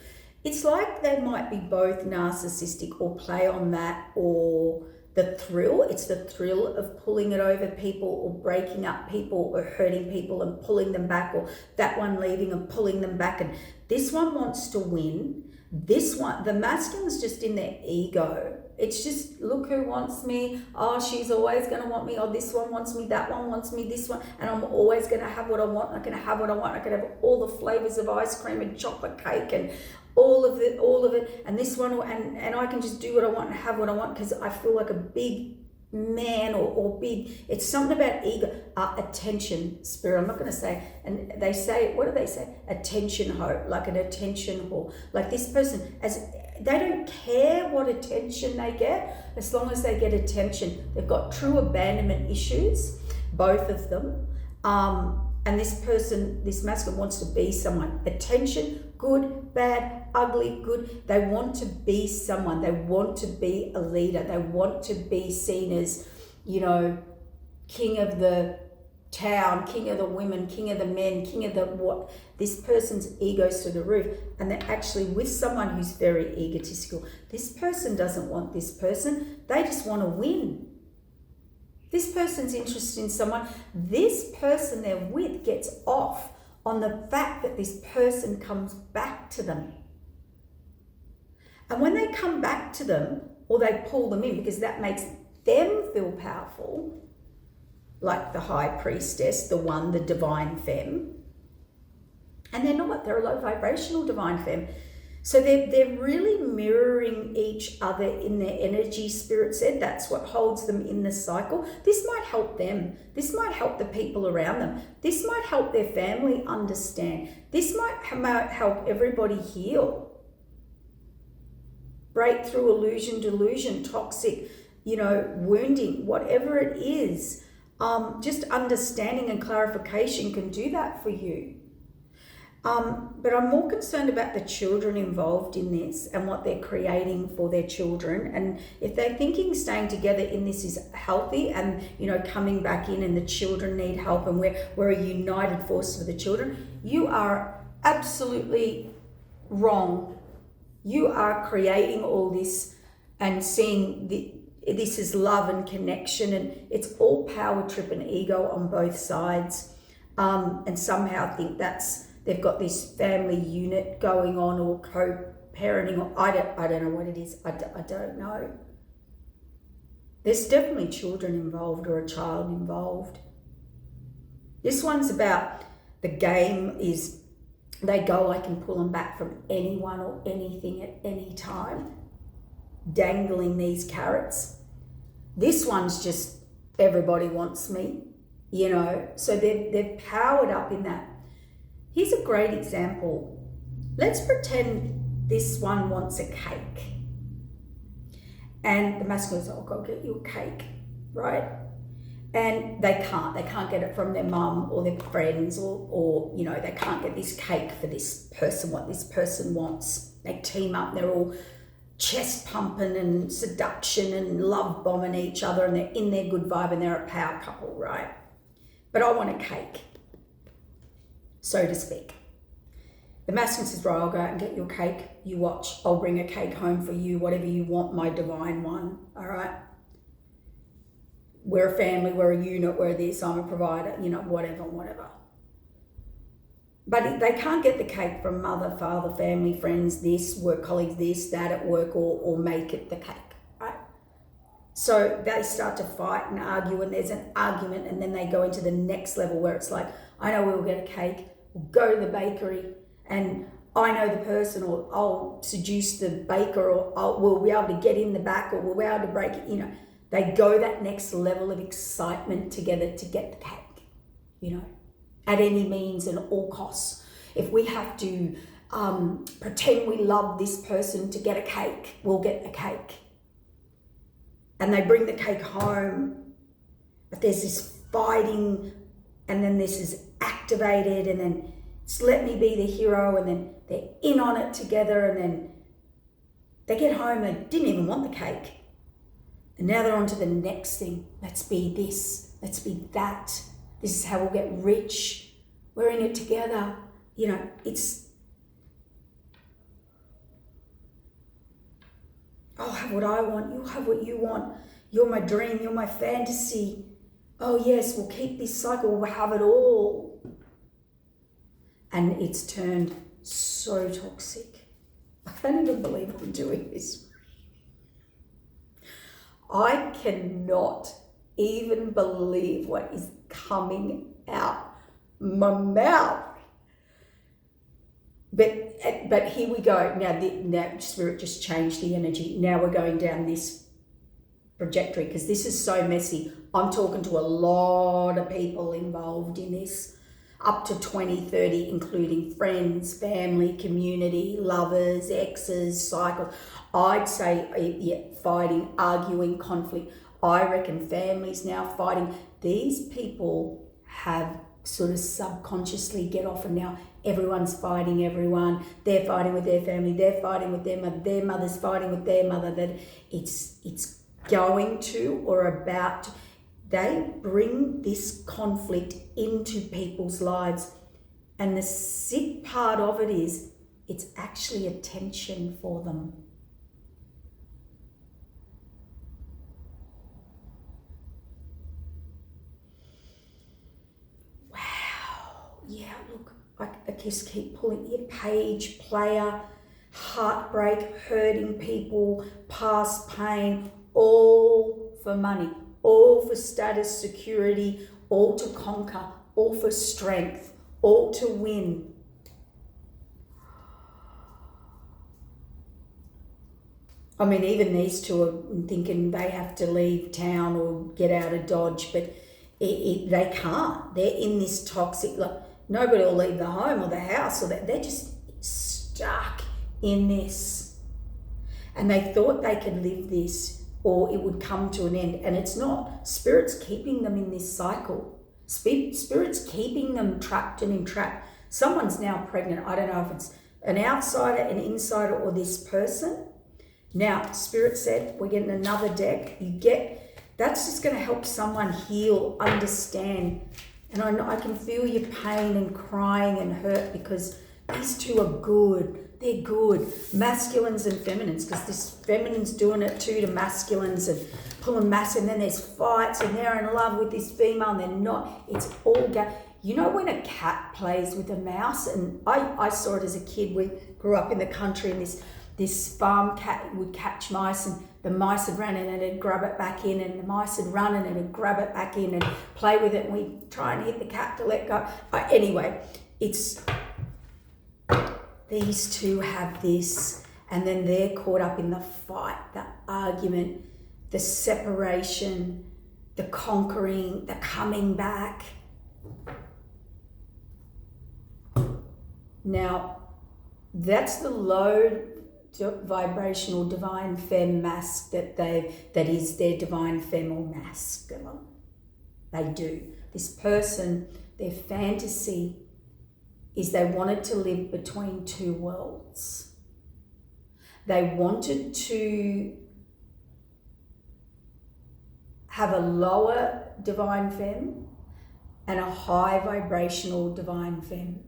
It's like they might be both narcissistic or play on that, or the thrill. It's the thrill of pulling it over people or breaking up people or hurting people and pulling them back, or that one leaving and pulling them back. And this one wants to win. This one, the masculine's just in their ego. It's just, look who wants me. Oh, she's always going to want me. Oh, this one wants me. That one wants me. This one. And I'm always going to have what I want. I'm going to have what I want. I can have all the flavors of ice cream and chocolate cake and all of it. And this one, and I can just do what I want and have what I want because I feel like a big man or big. It's something about ego, attention, spirit. I'm not going to say, and they say, what do they say? Attention whore, like an attention whore. Like this person, they don't care what attention they get, as long as they get attention. They've got true abandonment issues, both of them. And this person, this masculine, wants to be someone. Attention, good, bad, ugly, good. They want to be someone. They want to be a leader. They want to be seen as, king of the town, king of the women, king of the men, king of the what. This person's ego's through the roof, and they're actually with someone who's very egotistical. This person doesn't want this person. They just want to win. This person's interested in someone. This person they're with gets off on the fact that this person comes back to them. And when they come back to them, or they pull them in, because that makes them feel powerful, like the high priestess, the one, the divine femme. And they're not, they're a low vibrational divine femme. So they're really mirroring each other in their energy, Spirit said. That's what holds them in the cycle. This might help them. This might help the people around them. This might help their family understand. This might help everybody heal. Break through illusion, delusion, toxic, wounding, whatever it is. Just understanding and clarification can do that for you. But I'm more concerned about the children involved in this and what they're creating for their children. And if they're thinking staying together in this is healthy and, coming back in and the children need help and we're a united force for the children, you are absolutely wrong. You are creating all this and seeing this is love and connection, and it's all power trip and ego on both sides. And somehow think they've got this family unit going on, or co-parenting, or I don't know what it is. I don't know. There's definitely children involved or a child involved. This one's about the game is they go, I can pull them back from anyone or anything at any time, dangling these carrots. This one's just everybody wants me, so they're powered up in that. Here's a great example. Let's pretend this one wants a cake. And the masculine goes, I'll go get you a cake, right? And they can't get it from their mum or their friends or they can't get this cake for this person, what this person wants. They team up, they're all chest pumping and seduction and love bombing each other, and they're in their good vibe and they're a power couple, right? but I want a cake, so to speak. The masculine says, right, I'll go out and get your cake. You watch. I'll bring a cake home for you, whatever you want, my divine one. All right? We're a family, we're a unit, we're this, I'm a provider, whatever. But they can't get the cake from mother, father, family, friends, this, work colleagues, this, that at work, or make it the cake, right? So they start to fight and argue, and there's an argument, and then they go into the next level where it's like, I know we'll get a cake, we'll go to the bakery, and I know the person, or I'll seduce the baker, or we'll be able to get in the back, or we'll be able to break it, They go that next level of excitement together to get the cake, at any means and all costs. If we have to pretend we love this person to get a cake, we'll get the cake. And they bring the cake home, but there's this fighting, and then this is activated, and then it's let me be the hero, and then they're in on it together, and then they get home, they didn't even want the cake. And now they're on to the next thing. Let's be this, let's be that. This is how we'll get rich. We're in it together. It's, I'll have what I want, you'll have what you want. You're my dream, you're my fantasy. Oh yes, we'll keep this cycle, we'll have it all. And it's turned so toxic. I can't even believe I'm doing this. I cannot even believe what is coming out my mouth. But here we go. Now Spirit just changed the energy. Now we're going down this trajectory, because this is so messy. I'm talking to a lot of people involved in this, up to 20, 30, including friends, family, community, lovers, exes, cycles. I'd say fighting, arguing, conflict. I reckon families now fighting. These people have sort of subconsciously get off, and now everyone's fighting everyone. They're fighting with their family. They're fighting with their mother. Their mother's fighting with their mother. That it's going to or about to. They bring this conflict into people's lives. And the sick part of it is it's actually attention for them. Wow. Yeah, look, I just keep pulling your page, player, heartbreak, hurting people, past pain, all for money. All for status, security, all to conquer, all for strength, all to win. I mean, even these two are thinking they have to leave town or get out of Dodge, but they can't. They're in this toxic, nobody will leave the home or the house, or they're just stuck in this. And they thought they could live this, or it would come to an end, and it's not. Spirit's keeping them in this cycle. Spirit's keeping them trapped and entrapped. Someone's now pregnant. I don't know if it's an outsider, an insider, or this person. Now, Spirit said, we're getting another deck. That's just going to help someone heal, understand. And I can feel your pain and crying and hurt, because these two are good. They're good. Masculines and feminines, because this feminine's doing it too to masculines and pulling and then there's fights, and they're in love with this female and they're not. It's all when a cat plays with a mouse, and I saw it as a kid. We grew up in the country, and this farm cat would catch mice, and the mice would run in and it'd grab it back in, and the mice would run in and it'd grab it back in and play with it, and we'd try and hit the cat to let go. Anyway, it's... These two have this, and then they're caught up in the fight, the argument, the separation, the conquering, the coming back. Now, that's the low vibrational divine femme mask that is their divine femme or masculine. They do. This person, their fantasy is they wanted to live between two worlds. They wanted to have a lower divine femme, and a high vibrational divine femme.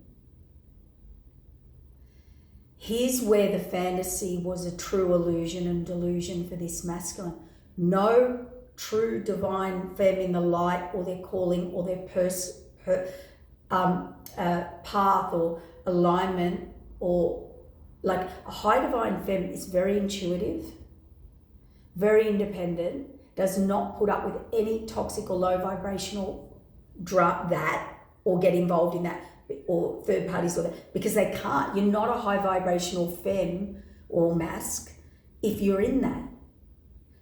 Here's where the fantasy was a true illusion and delusion for this masculine. No true divine femme in the light or their calling or their path or alignment, or like a high divine femme is very intuitive, very independent, does not put up with any toxic or low vibrational that or get involved in that or third parties or that, because they can't. You're not a high vibrational femme or mask if you're in that.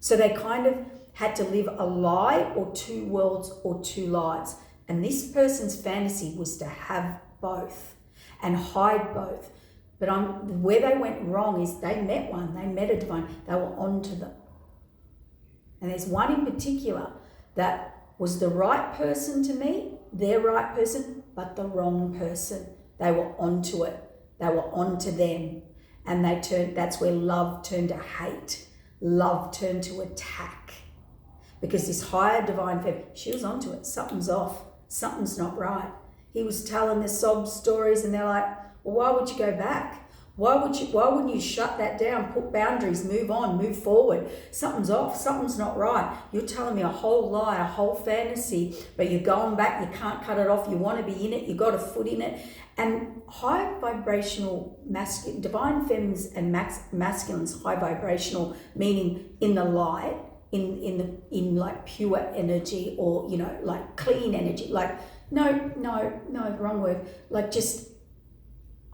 So they kind of had to live a lie or two worlds or two lives. And this person's fantasy was to have both and hide both. But where they went wrong is they met one, they met a divine, they were onto them. And there's one in particular that was the right person to meet, their right person, but the wrong person. They were onto it. They were onto them. And that's where love turned to hate. Love turned to attack. Because this higher divine femme, she was onto it. Something's off. Something's not right. He was telling the sob stories and they're like, well, why would you go back? Why wouldn't you shut that down, put boundaries, move on, move forward? Something's off, something's not right. You're telling me a whole lie, a whole fantasy, but you're going back, you can't cut it off, you want to be in it, you got a foot in it. And high vibrational divine femmes and masculines, high vibrational, meaning in the light, in like pure energy, or like clean energy, like no, wrong word, like just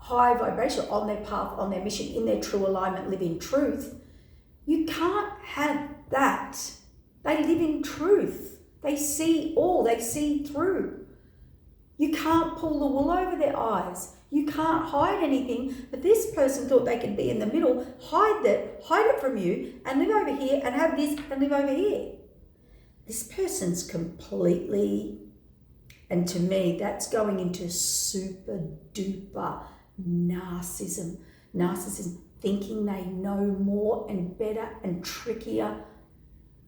high vibration, on their path, on their mission, in their true alignment, live in truth. You can't have that. They live in truth. They see all, they see through. You can't pull the wool over their eyes. You can't hide anything. But this person thought they could be in the middle, hide it from you, and live over here, and have this, and live over here. This person's completely, and to me, that's going into super duper narcissism, thinking they know more and better and trickier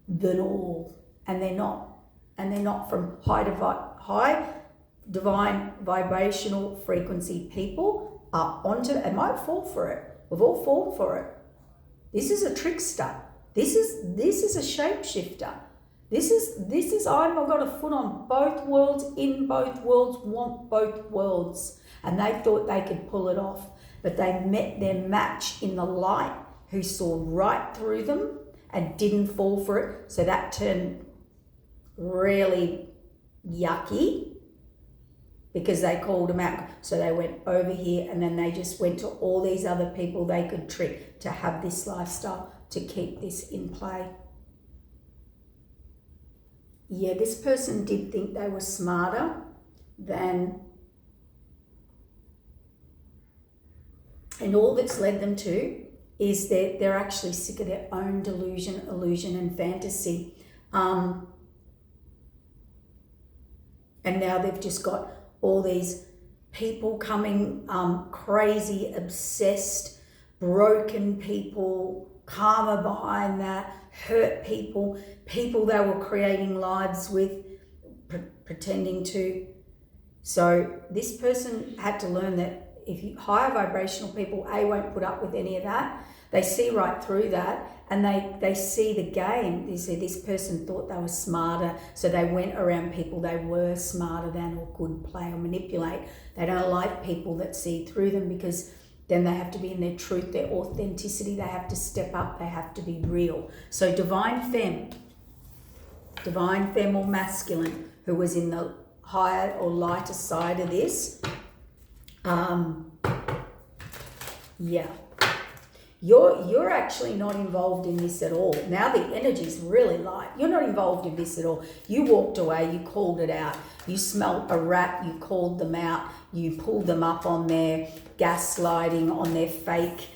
than all, and they're not from high divine vibrational frequency. People are onto it and might fall for it. We've all fallen for it. This is a trickster. This is a shapeshifter. This is I've got a foot on both worlds, in both worlds, want both worlds. And they thought they could pull it off, but they met their match in the light who saw right through them and didn't fall for it. So that turned really yucky because they called them out. So they went over here, and then they just went to all these other people they could trick to have this lifestyle, to keep this in play. Yeah, this person did think they were smarter than, and all that's led them to is that they're actually sick of their own delusion, illusion, and fantasy. And now they've just got all these people coming, crazy, obsessed, broken people, karma behind that, hurt people they were creating lives with, pretending to. So this person had to learn that higher vibrational people, won't put up with any of that. They see right through that, and they see the game. They see this person thought they were smarter, so they went around people they were smarter than or could play or manipulate. They don't like people that see through them, because then they have to be in their truth, their authenticity. They have to step up. They have to be real. So divine femme or masculine, who was in the higher or lighter side of this, you're actually not involved in this at all. Now the energy's really light. You're not involved in this at all. You walked away, you called it out. You smelt a rat, you called them out. You pulled them up on their gaslighting, on their fake,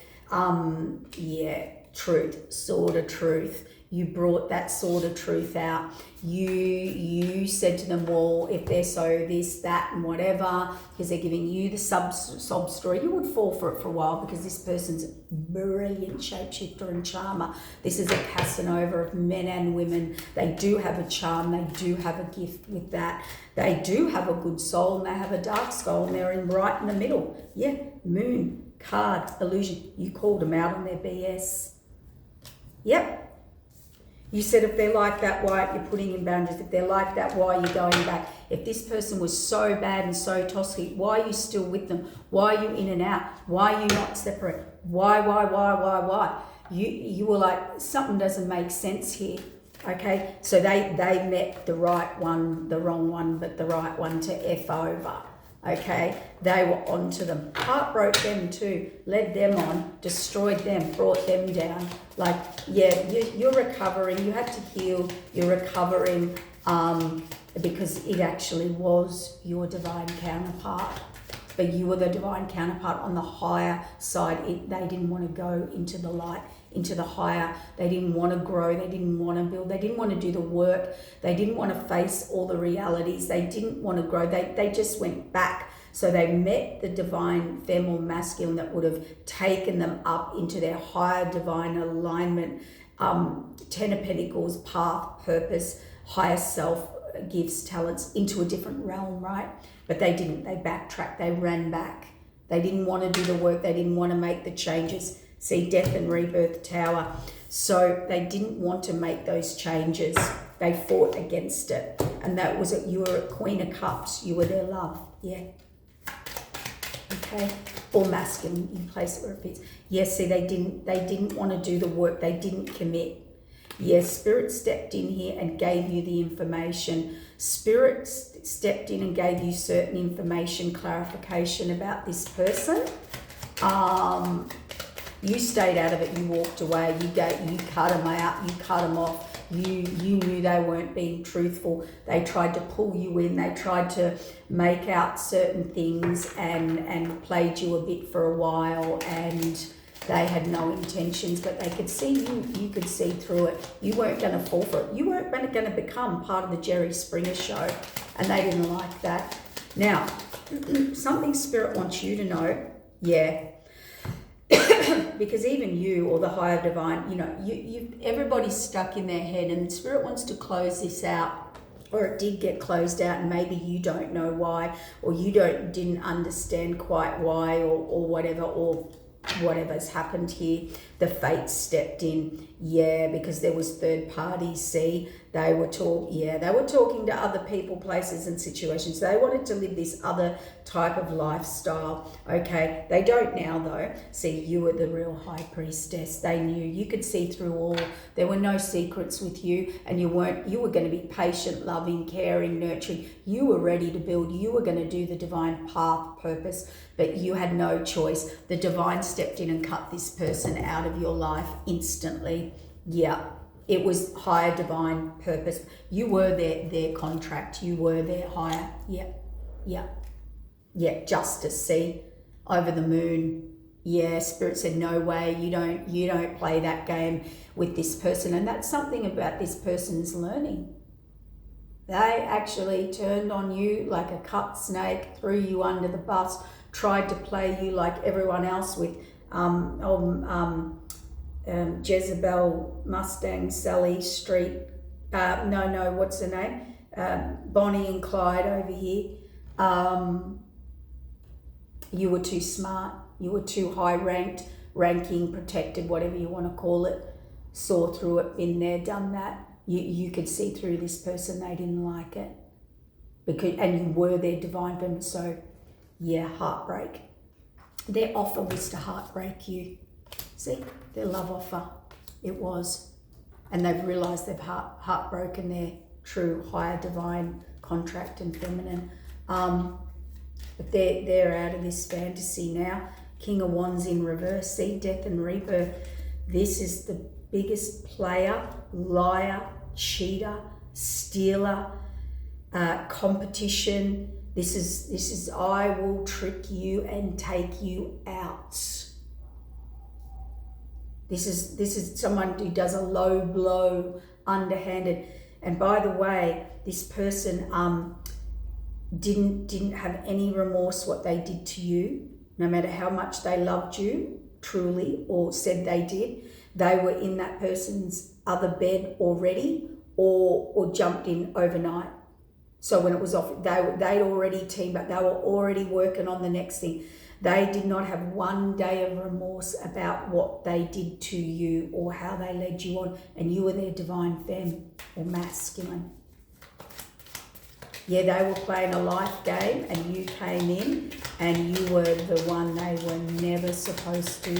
truth, sword of truth. You brought that sword of truth out. You said to them, well, if they're so this, that, and whatever, because they're giving you the sob story, you would fall for it for a while, because this person's a brilliant shapeshifter and charmer. This is a Casanova of men and women. They do have a charm. They do have a gift with that. They do have a good soul, and they have a dark soul, and they're right in the middle. Yeah, moon, card, illusion. You called them out on their BS. Yep. You said if they're like that, why you're putting in boundaries? If they're like that, why are you going back? If this person was so bad and so toxic, why are you still with them? Why are you in and out? Why are you not separate? Why? You were like, something doesn't make sense here. Okay, so they met the right one, the wrong one, but the right one to F over. Okay, they were onto them, heartbroke them too, led them on, destroyed them, brought them down. Like, yeah, you're recovering, you had to heal, you're recovering, because it actually was your divine counterpart. But you were the divine counterpart on the higher side. They didn't want to go into the light, into the higher. They didn't want to grow. They didn't want to build. They didn't want to do the work. They didn't want to face all the realities. They didn't want to grow. They just went back. So they met the divine femme or masculine that would have taken them up into their higher divine alignment, Ten of Pentacles, path, purpose, higher self, gifts, talents, into a different realm, right? But they didn't. They backtracked. They ran back. They didn't want to do the work. They didn't want to make the changes. See, death and rebirth tower. So they didn't want to make those changes. They fought against it. And that was it. You were a Queen of Cups. You were their love. Yeah. Okay. Or masculine. You place it where it fits. Yes, see, they didn't want to do the work. They didn't commit. Yes, Spirit stepped in here and gave you the information. Spirit stepped in and gave you certain information, clarification about this person. You stayed out of it. You walked away. You cut them out. You cut them off. You knew they weren't being truthful. They tried to pull you in. They tried to make out certain things and played you a bit for a while, and they had no intentions, but they could see you. You could see through it. You weren't going to fall for it. You weren't going to become part of the Jerry Springer show, and they didn't like that. Now, something Spirit wants you to know, yeah, because even you or the higher divine, everybody's stuck in their head, and Spirit wants to close this out, or it did get closed out, and maybe you don't know why, or you didn't understand quite why, or whatever, or whatever's happened here. The fates stepped in, yeah, because there was third parties. See, they were talking to other people, places, and situations. They wanted to live this other type of lifestyle. Okay, they don't now though. See, you were the real high priestess. They knew. You could see through all. There were no secrets with you, and you were going to be patient, loving, caring, nurturing. You were ready to build. You were going to do the divine path, purpose, but you had no choice. The divine stepped in and cut this person out of your life instantly. Yeah, it was higher divine purpose. You were their contract. You were their higher. Yeah. Justice. See, over the moon. Yeah, Spirit said, no way. You don't play that game with this person, and that's something about this person's learning. They actually turned on you like a cut snake, threw you under the bus, tried to play you like everyone else with Jezebel, Mustang, Sally, Street, what's her name? Bonnie and Clyde over here. You were too smart. You were too high ranked, ranking, protected, whatever you want to call it. Saw through it, been there, done that. You could see through this person. They didn't like it. And you were their divine feminine. So, yeah, heartbreak. Their offer was to heartbreak you. See, their love offer, it was. And they've realised they've heartbroken their true higher divine contract and feminine. But they're out of this fantasy now. King of Wands in reverse. See, death and rebirth. This is the biggest player, liar, cheater, stealer, competition. This is I will trick you and take you out. This is someone who does a low blow, underhanded. And by the way, this person didn't have any remorse what they did to you, no matter how much they loved you truly or said they did. They were in that person's other bed already, or jumped in overnight. So when it was off, they'd already teamed up. They were already working on the next thing. They did not have one day of remorse about what they did to you or how they led you on, and you were their divine femme or masculine. Yeah, they were playing a life game and you came in and you were the one. They were never supposed to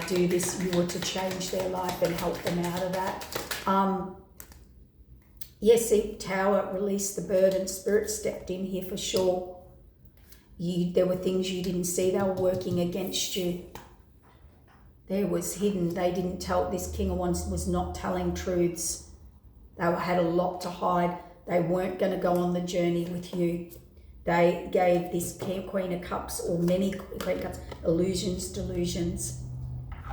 do this. You were to change their life and help them out of that. See, Tower released the burden. Spirit stepped in here for sure. There were things you didn't see. They were working against you. There was hidden. They didn't tell. This King of Wands was not telling truths. They had a lot to hide. They weren't going to go on the journey with you. They gave this Queen of Cups, or many Queen of Cups, illusions, delusions.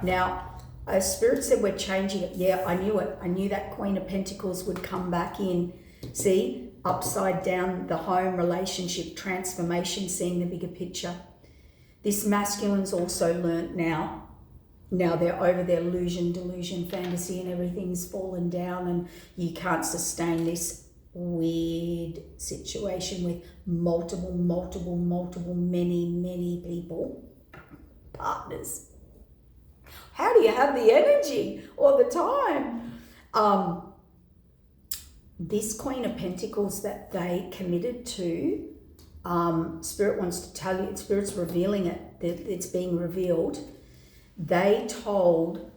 Now, Spirit said we're changing it. Yeah, I knew it. I knew that Queen of Pentacles would come back in. See, upside down, the home, relationship, transformation, seeing the bigger picture. This masculine's also learnt now. Now they're over their illusion, delusion, fantasy, and everything's fallen down, and you can't sustain this weird situation with multiple, many people, partners. How do you have the energy all the time? This Queen of Pentacles that they committed to, Spirit wants to tell you, Spirit's revealing it, that it's being revealed. They told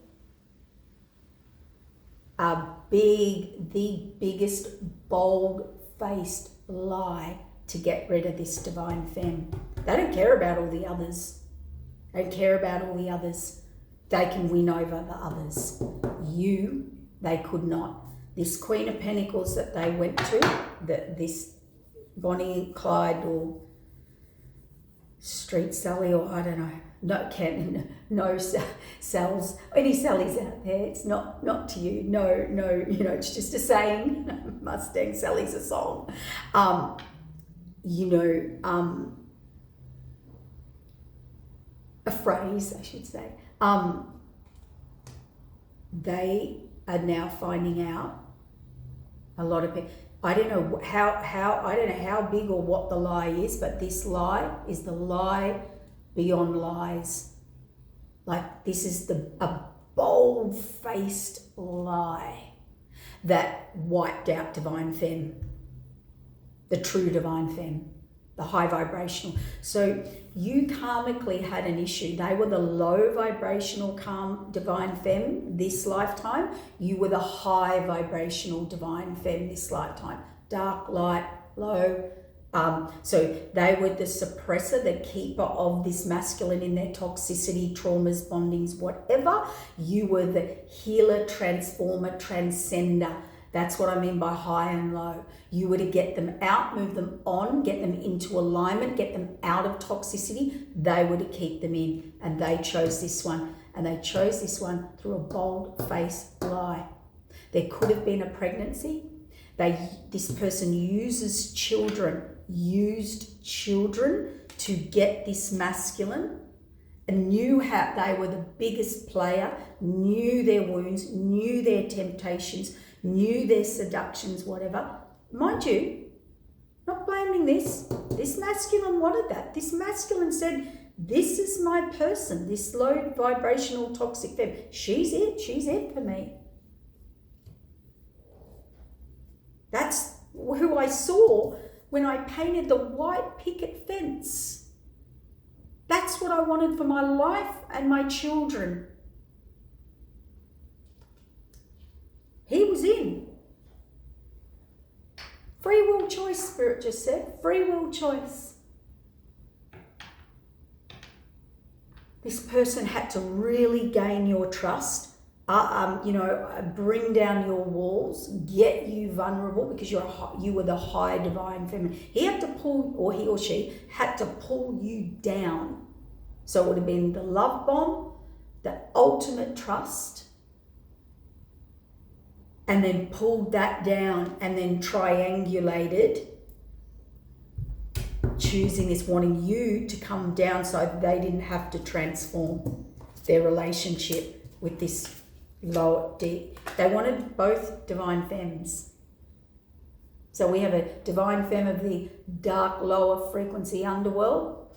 the biggest bold-faced lie to get rid of this divine femme. They don't care about all the others. They don't care about all the others. They can win over the others. They could not. This Queen of Pentacles that they went to, this Bonnie and Clyde or Street Sally, or I don't know, no Sal's, any Sallys out there, it's not to you, no, it's just a saying. Mustang Sally's a song. A phrase, I should say. They are now finding out, a lot of people, I don't know how big or what the lie is, but this lie is the lie beyond lies. Like, this is a bold-faced lie that wiped out divine femme, the true divine femme, the high vibrational. So you karmically had an issue. They were the low vibrational calm divine femme this lifetime. You were the high vibrational divine femme this lifetime. Dark, light, low. So they were the suppressor, the keeper of this masculine in their toxicity, traumas, bondings, whatever. You were the healer, transformer, transcender. That's what I mean by high and low. You were to get them out, move them on, get them into alignment, get them out of toxicity. They were to keep them in, and they chose this one. And they chose this one through a bold-faced lie. There could have been a pregnancy. This person used children to get this masculine, and knew how they were the biggest player, knew their wounds, knew their temptations, knew their seductions, whatever. Mind you, not blaming this. This masculine wanted that. This masculine said, this is my person, this low vibrational toxic femme. She's it for me. That's who I saw when I painted the white picket fence. That's what I wanted for my life and my children. He was in. Free will choice, Spirit just said. Free will choice. This person had to really gain your trust. Bring down your walls, get you vulnerable, because you were the high divine feminine. He had to pull, or he or she had to pull you down. So it would have been the love bomb, the ultimate trust, and then pulled that down and then triangulated, choosing this, wanting you to come down so they didn't have to transform their relationship with this lower deep. They wanted both divine femmes. So we have a divine femme of the dark, lower frequency underworld,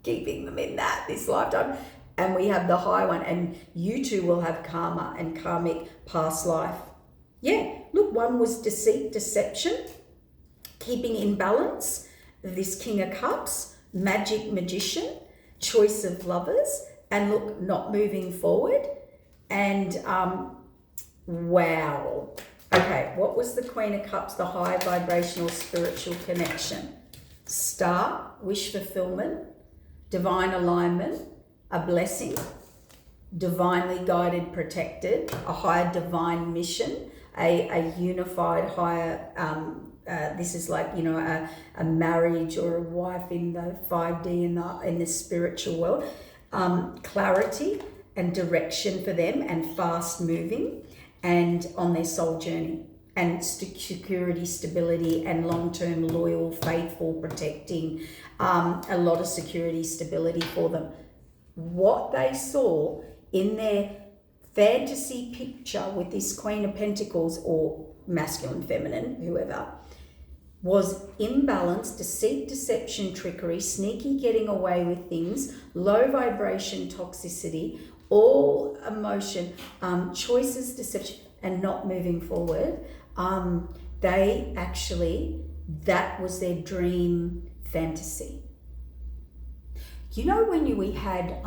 keeping them in this lifetime. And we have the high one, and you two will have karma and karmic past life. Yeah, look, one was deceit, deception, keeping in balance, this King of Cups, magic magician, choice of lovers, and look, not moving forward. And wow. Okay, what was the Queen of Cups, the high vibrational spiritual connection? Star, wish fulfillment, divine alignment, a blessing, divinely guided, protected, a higher divine mission, a unified higher, this is like, you know, a marriage or a wife in the 5D in the spiritual world, clarity and direction for them, and fast moving and on their soul journey, and security, stability, and long-term loyal, faithful, protecting, a lot of security, stability for them. What they saw in their fantasy picture with this Queen of Pentacles, or masculine, feminine, whoever, was imbalance, deceit, deception, trickery, sneaky getting away with things, low vibration, toxicity, all emotion, choices, deception, and not moving forward. They actually, that was their dream fantasy. You know, when we had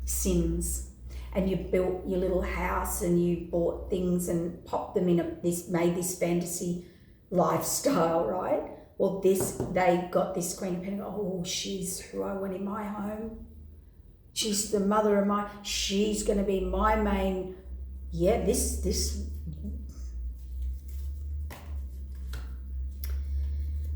Sims, and you built your little house and you bought things and popped them in made this fantasy lifestyle, right? Well, they got this Queen of Pentacles. Oh, she's who I want in my home. She's the mother of she's going to be my main. Yeah, this.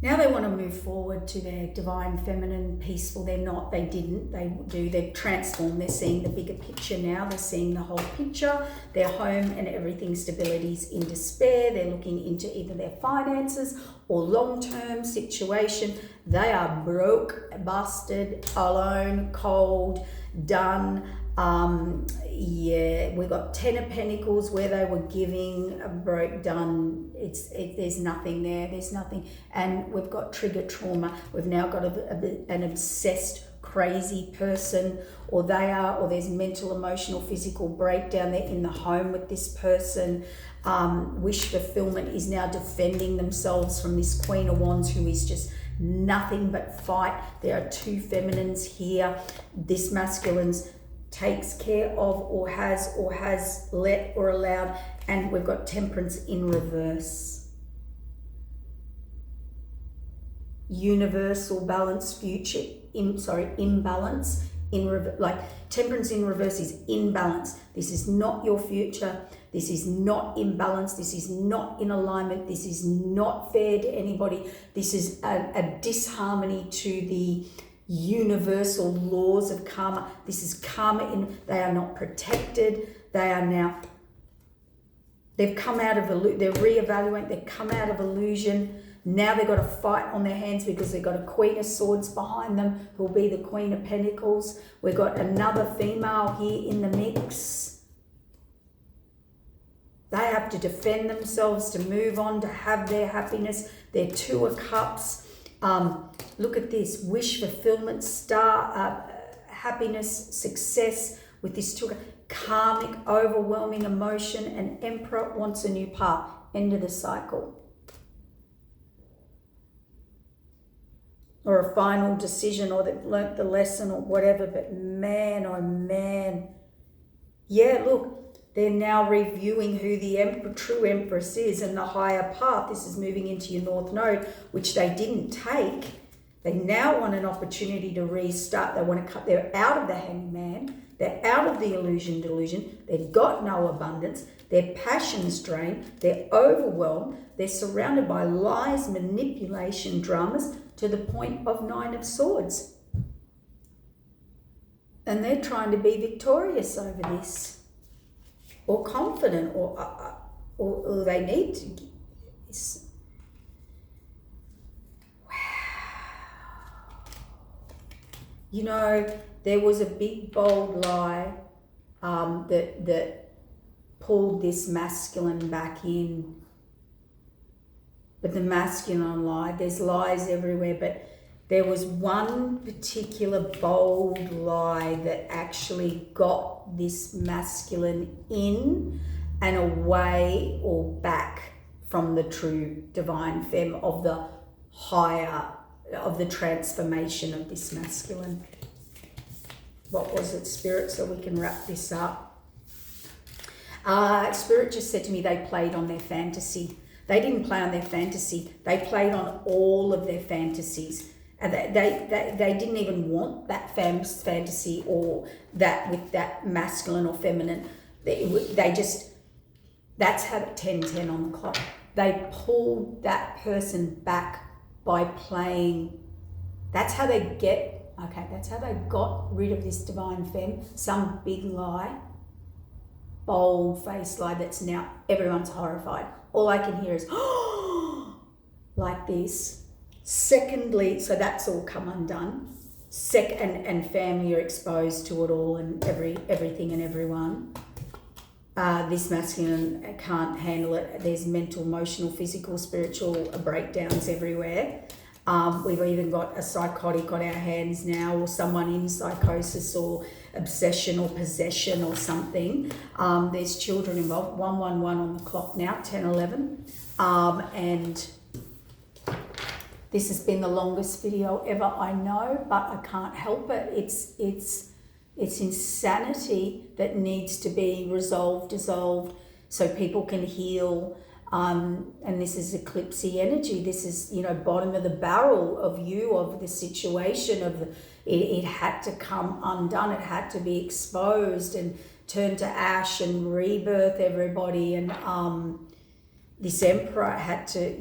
Now they want to move forward to their divine feminine, peaceful. They're not, they didn't, they do, they've transformed. They're seeing the bigger picture now. They're seeing the whole picture. Their home and everything, stability's in despair. They're looking into either their finances or long-term situation. They are broke, busted, alone, cold, done. Yeah, we got 10 of Pentacles where they were giving, broke, done. There's nothing there. There's nothing. And we've got trigger trauma. We've now got an obsessed, crazy person, or there's mental, emotional, physical breakdown. They're in the home with this person. Wish fulfillment is now defending themselves from this Queen of Wands, who is just nothing but fight. There are two feminines here. This masculine's takes care of or has let or allowed, and we've got Temperance in reverse. Universal balance, future, imbalance in reverse. Like Temperance in reverse is imbalance. This is not your future. This is not in balance. This is not in alignment. This is not fair to anybody. This is a disharmony to the universal laws of karma. This is karma they are not protected. They are now, they've come out of, they're reevaluating, they've come out of illusion. Now they've got a fight on their hands because they've got a Queen of Swords behind them, who'll be the Queen of Pentacles. We've got another female here in the mix. They have to defend themselves to move on, to have their happiness. They're Two of Cups. Look at this, wish fulfillment, star, happiness, success with this two, karmic, overwhelming emotion, and Emperor wants a new path, end of the cycle. Or a final decision, or they've learnt the lesson or whatever, but man, oh man. Yeah, look, they're now reviewing who the true Empress is and the higher path. This is moving into your North Node, which they didn't take. They now want an opportunity to restart. They want to they're out of the hangman. They're out of the delusion. They've got no abundance. Their passion's drained. They're overwhelmed. They're surrounded by lies, manipulation, dramas, to the point of Nine of Swords. And they're trying to be victorious over this, or confident, or they need to. You know, there was a big bold lie that pulled this masculine back in. But the masculine lie, there's lies everywhere, but there was one particular bold lie that actually got this masculine in and away or back from the true divine femme of the higher, of the transformation of this masculine. What was it, Spirit, so we can wrap this up? Spirit just said to me they played on their fantasy. They didn't play on their fantasy. They played on all of their fantasies. And they didn't even want that fantasy or that with that masculine or feminine. They just, that's how 10:10 on the clock. They pulled that person back by playing. That's how they got rid of this divine femme. Some big lie, bold-faced lie that's now everyone's horrified. All I can hear is, oh, like this. Secondly, so that's all come undone. And family are exposed to it all and everything and everyone. This masculine can't handle it. There's mental, emotional, physical, spiritual breakdowns everywhere. We've even got a psychotic on our hands now, or someone in psychosis or obsession or possession or something. There's children involved. 111 on the clock now, 10:11. And this has been the longest video ever, I know, but I can't help it. It's insanity that needs to be dissolved, so people can heal. And this is eclipsy energy. This is, bottom of the barrel of the situation it had to come undone. It had to be exposed and turned to ash and rebirth everybody. And this emperor had to,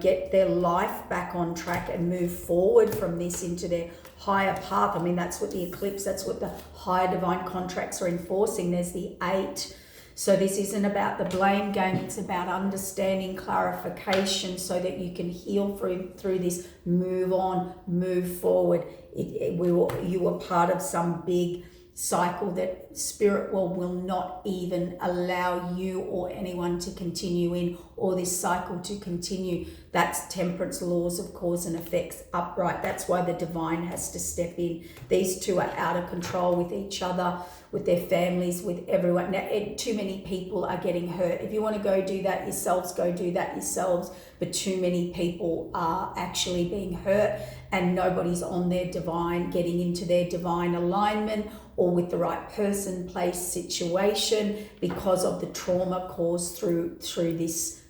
get their life back on track and move forward from this into their higher path. I mean, that's what the eclipse, that's what the higher divine contracts are enforcing. There's the 8. So this isn't about the blame game, it's about understanding, clarification, so that you can heal through this, move on, move forward. You were part of some big cycle that spirit world will not even allow you or anyone to continue in, or this cycle to continue. That's temperance laws of cause and effects upright. That's why the divine has to step in. These two are out of control with each other, with their families, with everyone. Now, too many people are getting hurt. If you want to go do that yourselves, go do that yourselves. But too many people are actually being hurt, and nobody's on their divine, getting into their divine alignment or with the right person, place, situation, because of the trauma caused through this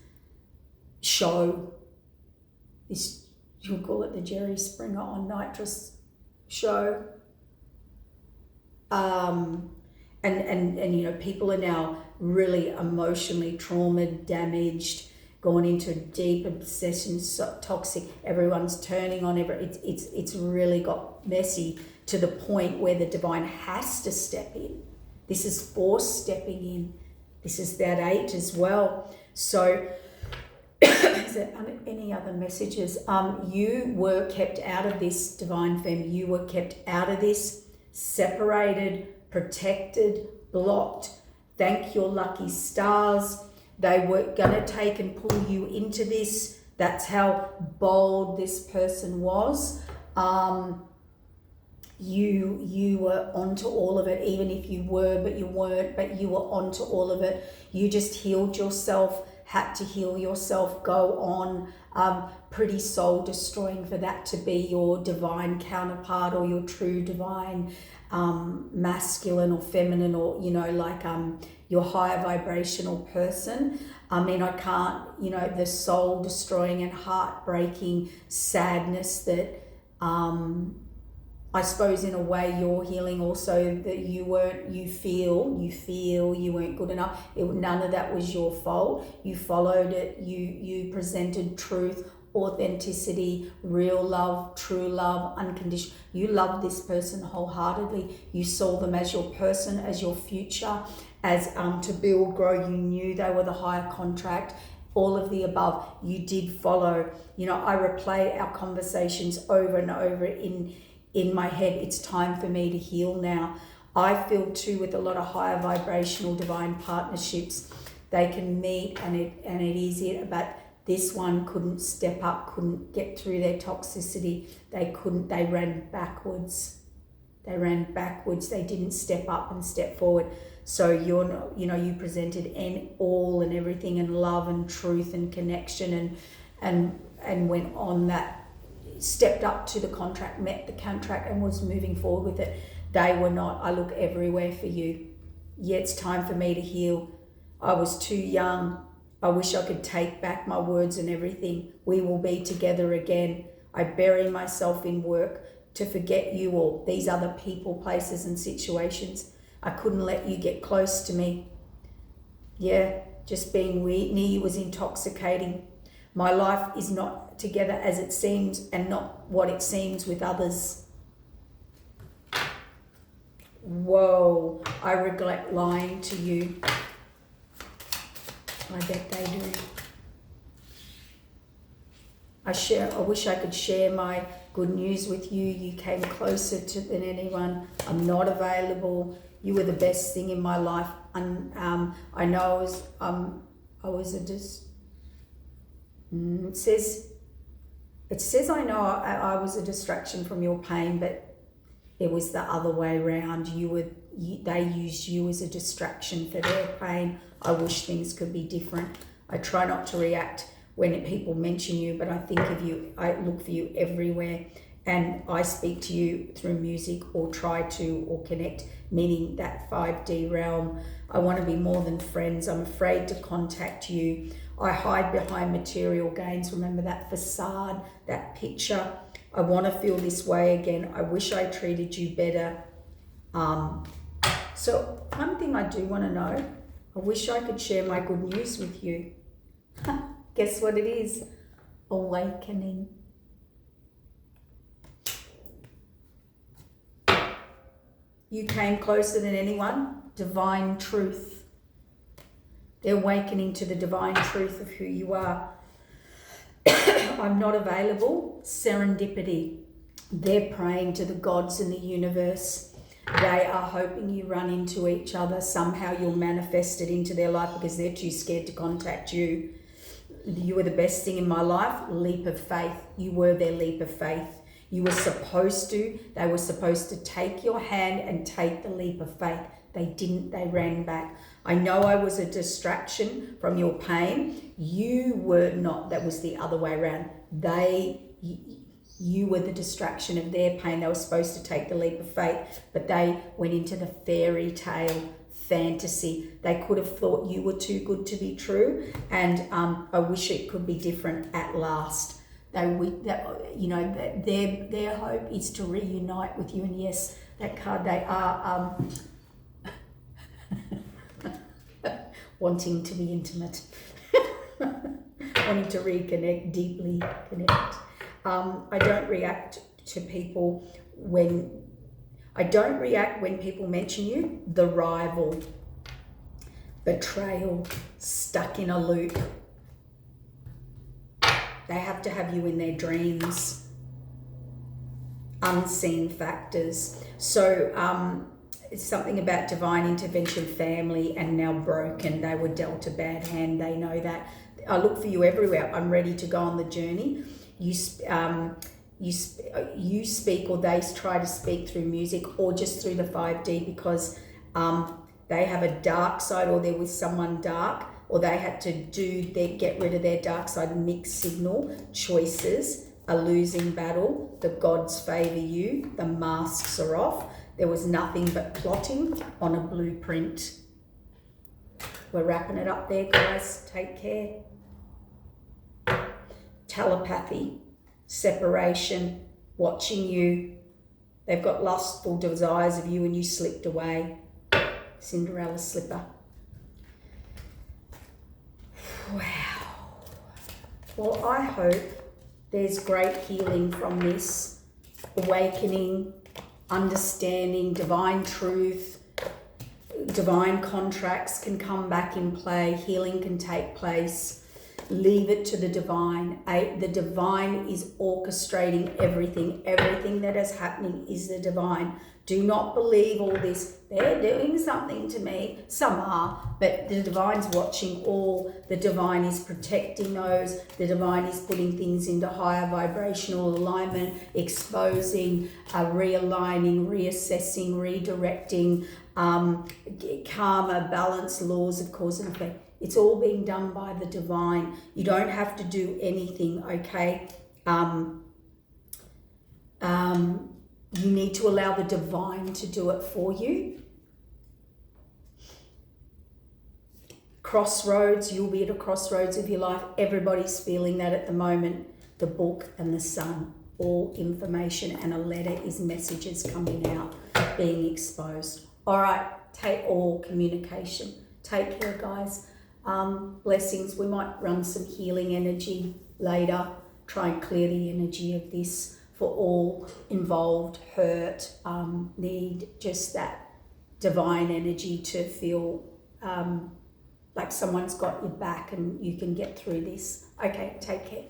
show. This, you'll call it the Jerry Springer on Nitrous show. And people are now really emotionally traumatized, damaged, gone into deep obsession, toxic. Everyone's turning on it's really got messy to the point where the divine has to step in. This is force stepping in. This is that 8 as well. So is there any other messages? You were kept out of this, divine femme. You were kept out of this, separated, protected, blocked. Thank your lucky stars. They were going to take and pull you into this. That's how bold this person was. You were onto all of it, even if you were, but you weren't, but you were onto all of it. You just healed yourself, had to heal yourself, go on. Pretty soul destroying for that to be your divine counterpart or your true divine masculine or feminine, or your higher vibrational person. I mean, I can't, the soul destroying and heartbreaking sadness that I suppose in a way you're healing also, that you feel you weren't good enough. None of that was your fault. You followed it. You presented truth authenticity, real love, true love, unconditional. You love this person wholeheartedly. You saw them as your person, as your future, as to build, grow. You knew they were the higher contract. All of the above. You did follow. You know, I replay our conversations over and over in my head. It's time for me to heal now. I feel too with a lot of higher vibrational divine partnerships, they can meet and it is it, but this one couldn't step up, couldn't get through their toxicity. They ran backwards. They didn't step up and step forward. So you presented all and everything and love and truth and connection and went on that, stepped up to the contract, met the contract and was moving forward with it. They were not. I look everywhere for you. Yeah, it's time for me to heal. I was too young. I wish I could take back my words and everything. We will be together again. I bury myself in work to forget you all, these other people, places and situations. I couldn't let you get close to me. Yeah, just being near you was intoxicating. My life is not together as it seems and not what it seems with others. Whoa, I regret lying to you. I bet they do. I wish I could share my good news with you. You came closer than anyone. I'm not available. You were the best thing in my life. And I know it says I know I was a distraction from your pain, but it was the other way around. They used you as a distraction for their pain. I wish things could be different. I try not to react when people mention you, but I think of you, I look for you everywhere. And I speak to you through music or try to, or connect, meaning that 5D realm. I want to be more than friends. I'm afraid to contact you. I hide behind material gains. Remember that facade, that picture. I want to feel this way again. I wish I treated you better. So one thing I do want to know, I wish I could share my good news with you. Guess what it is? Awakening. You came closer than anyone. Divine truth. They're awakening to the divine truth of who you are. I'm not available. Serendipity. They're praying to the gods in the universe. They are hoping you run into each other. Somehow you'll manifest it into their life because they're too scared to contact you. You were the best thing in my life. Leap of faith. You were their leap of faith. They were supposed to take your hand and take the leap of faith. They didn't, they ran back. I know I was a distraction from your pain. You were not, that was the other way around. You were the distraction of their pain. They were supposed to take the leap of faith, but they went into the fairy tale fantasy. They could have thought you were too good to be true, and I wish it could be different at last. Their hope is to reunite with you, and yes, that card, they are wanting to be intimate, wanting to reconnect, deeply connect. I don't react when people mention you. The rival, betrayal, stuck in a loop. They have to have you in their dreams. Unseen factors. So it's something about divine intervention, family, and now broken. They were dealt a bad hand. They know that. I look for you everywhere. I'm ready to go on the journey. You speak, or they try to speak through music or just through the 5D because they have a dark side, or they're with someone dark, or they had to get rid of their dark side. Mixed signal choices, a losing battle. The gods favor you. The masks are off. There was nothing but plotting on a blueprint. We're wrapping it up there, guys. Take care. Telepathy, separation, watching you. They've got lustful desires of you and you slipped away. Cinderella slipper. Wow. Well, I hope There's great healing from this. Awakening, understanding, divine truth, divine contracts can come back in play. Healing can take place. Leave it to the divine. The divine is orchestrating everything. Everything that is happening is the divine. Do not believe all this. They're doing something to me. Some are, but the divine's watching all. The divine is protecting those. The divine is putting things into higher vibrational alignment, exposing, realigning, reassessing, redirecting, karma, balance, laws of cause and effect. It's all being done by the divine. You don't have to do anything, okay? You need to allow the divine to do it for you. Crossroads, you'll be at a crossroads of your life. Everybody's feeling that at the moment. The book and the sun, all information and a letter is messages coming out, being exposed. All right, take all communication. Take care, guys. Blessings. We might run some healing energy later. Try and clear the energy of this for all involved, hurt, need just that divine energy to feel like someone's got your back and you can get through this. Okay, take care.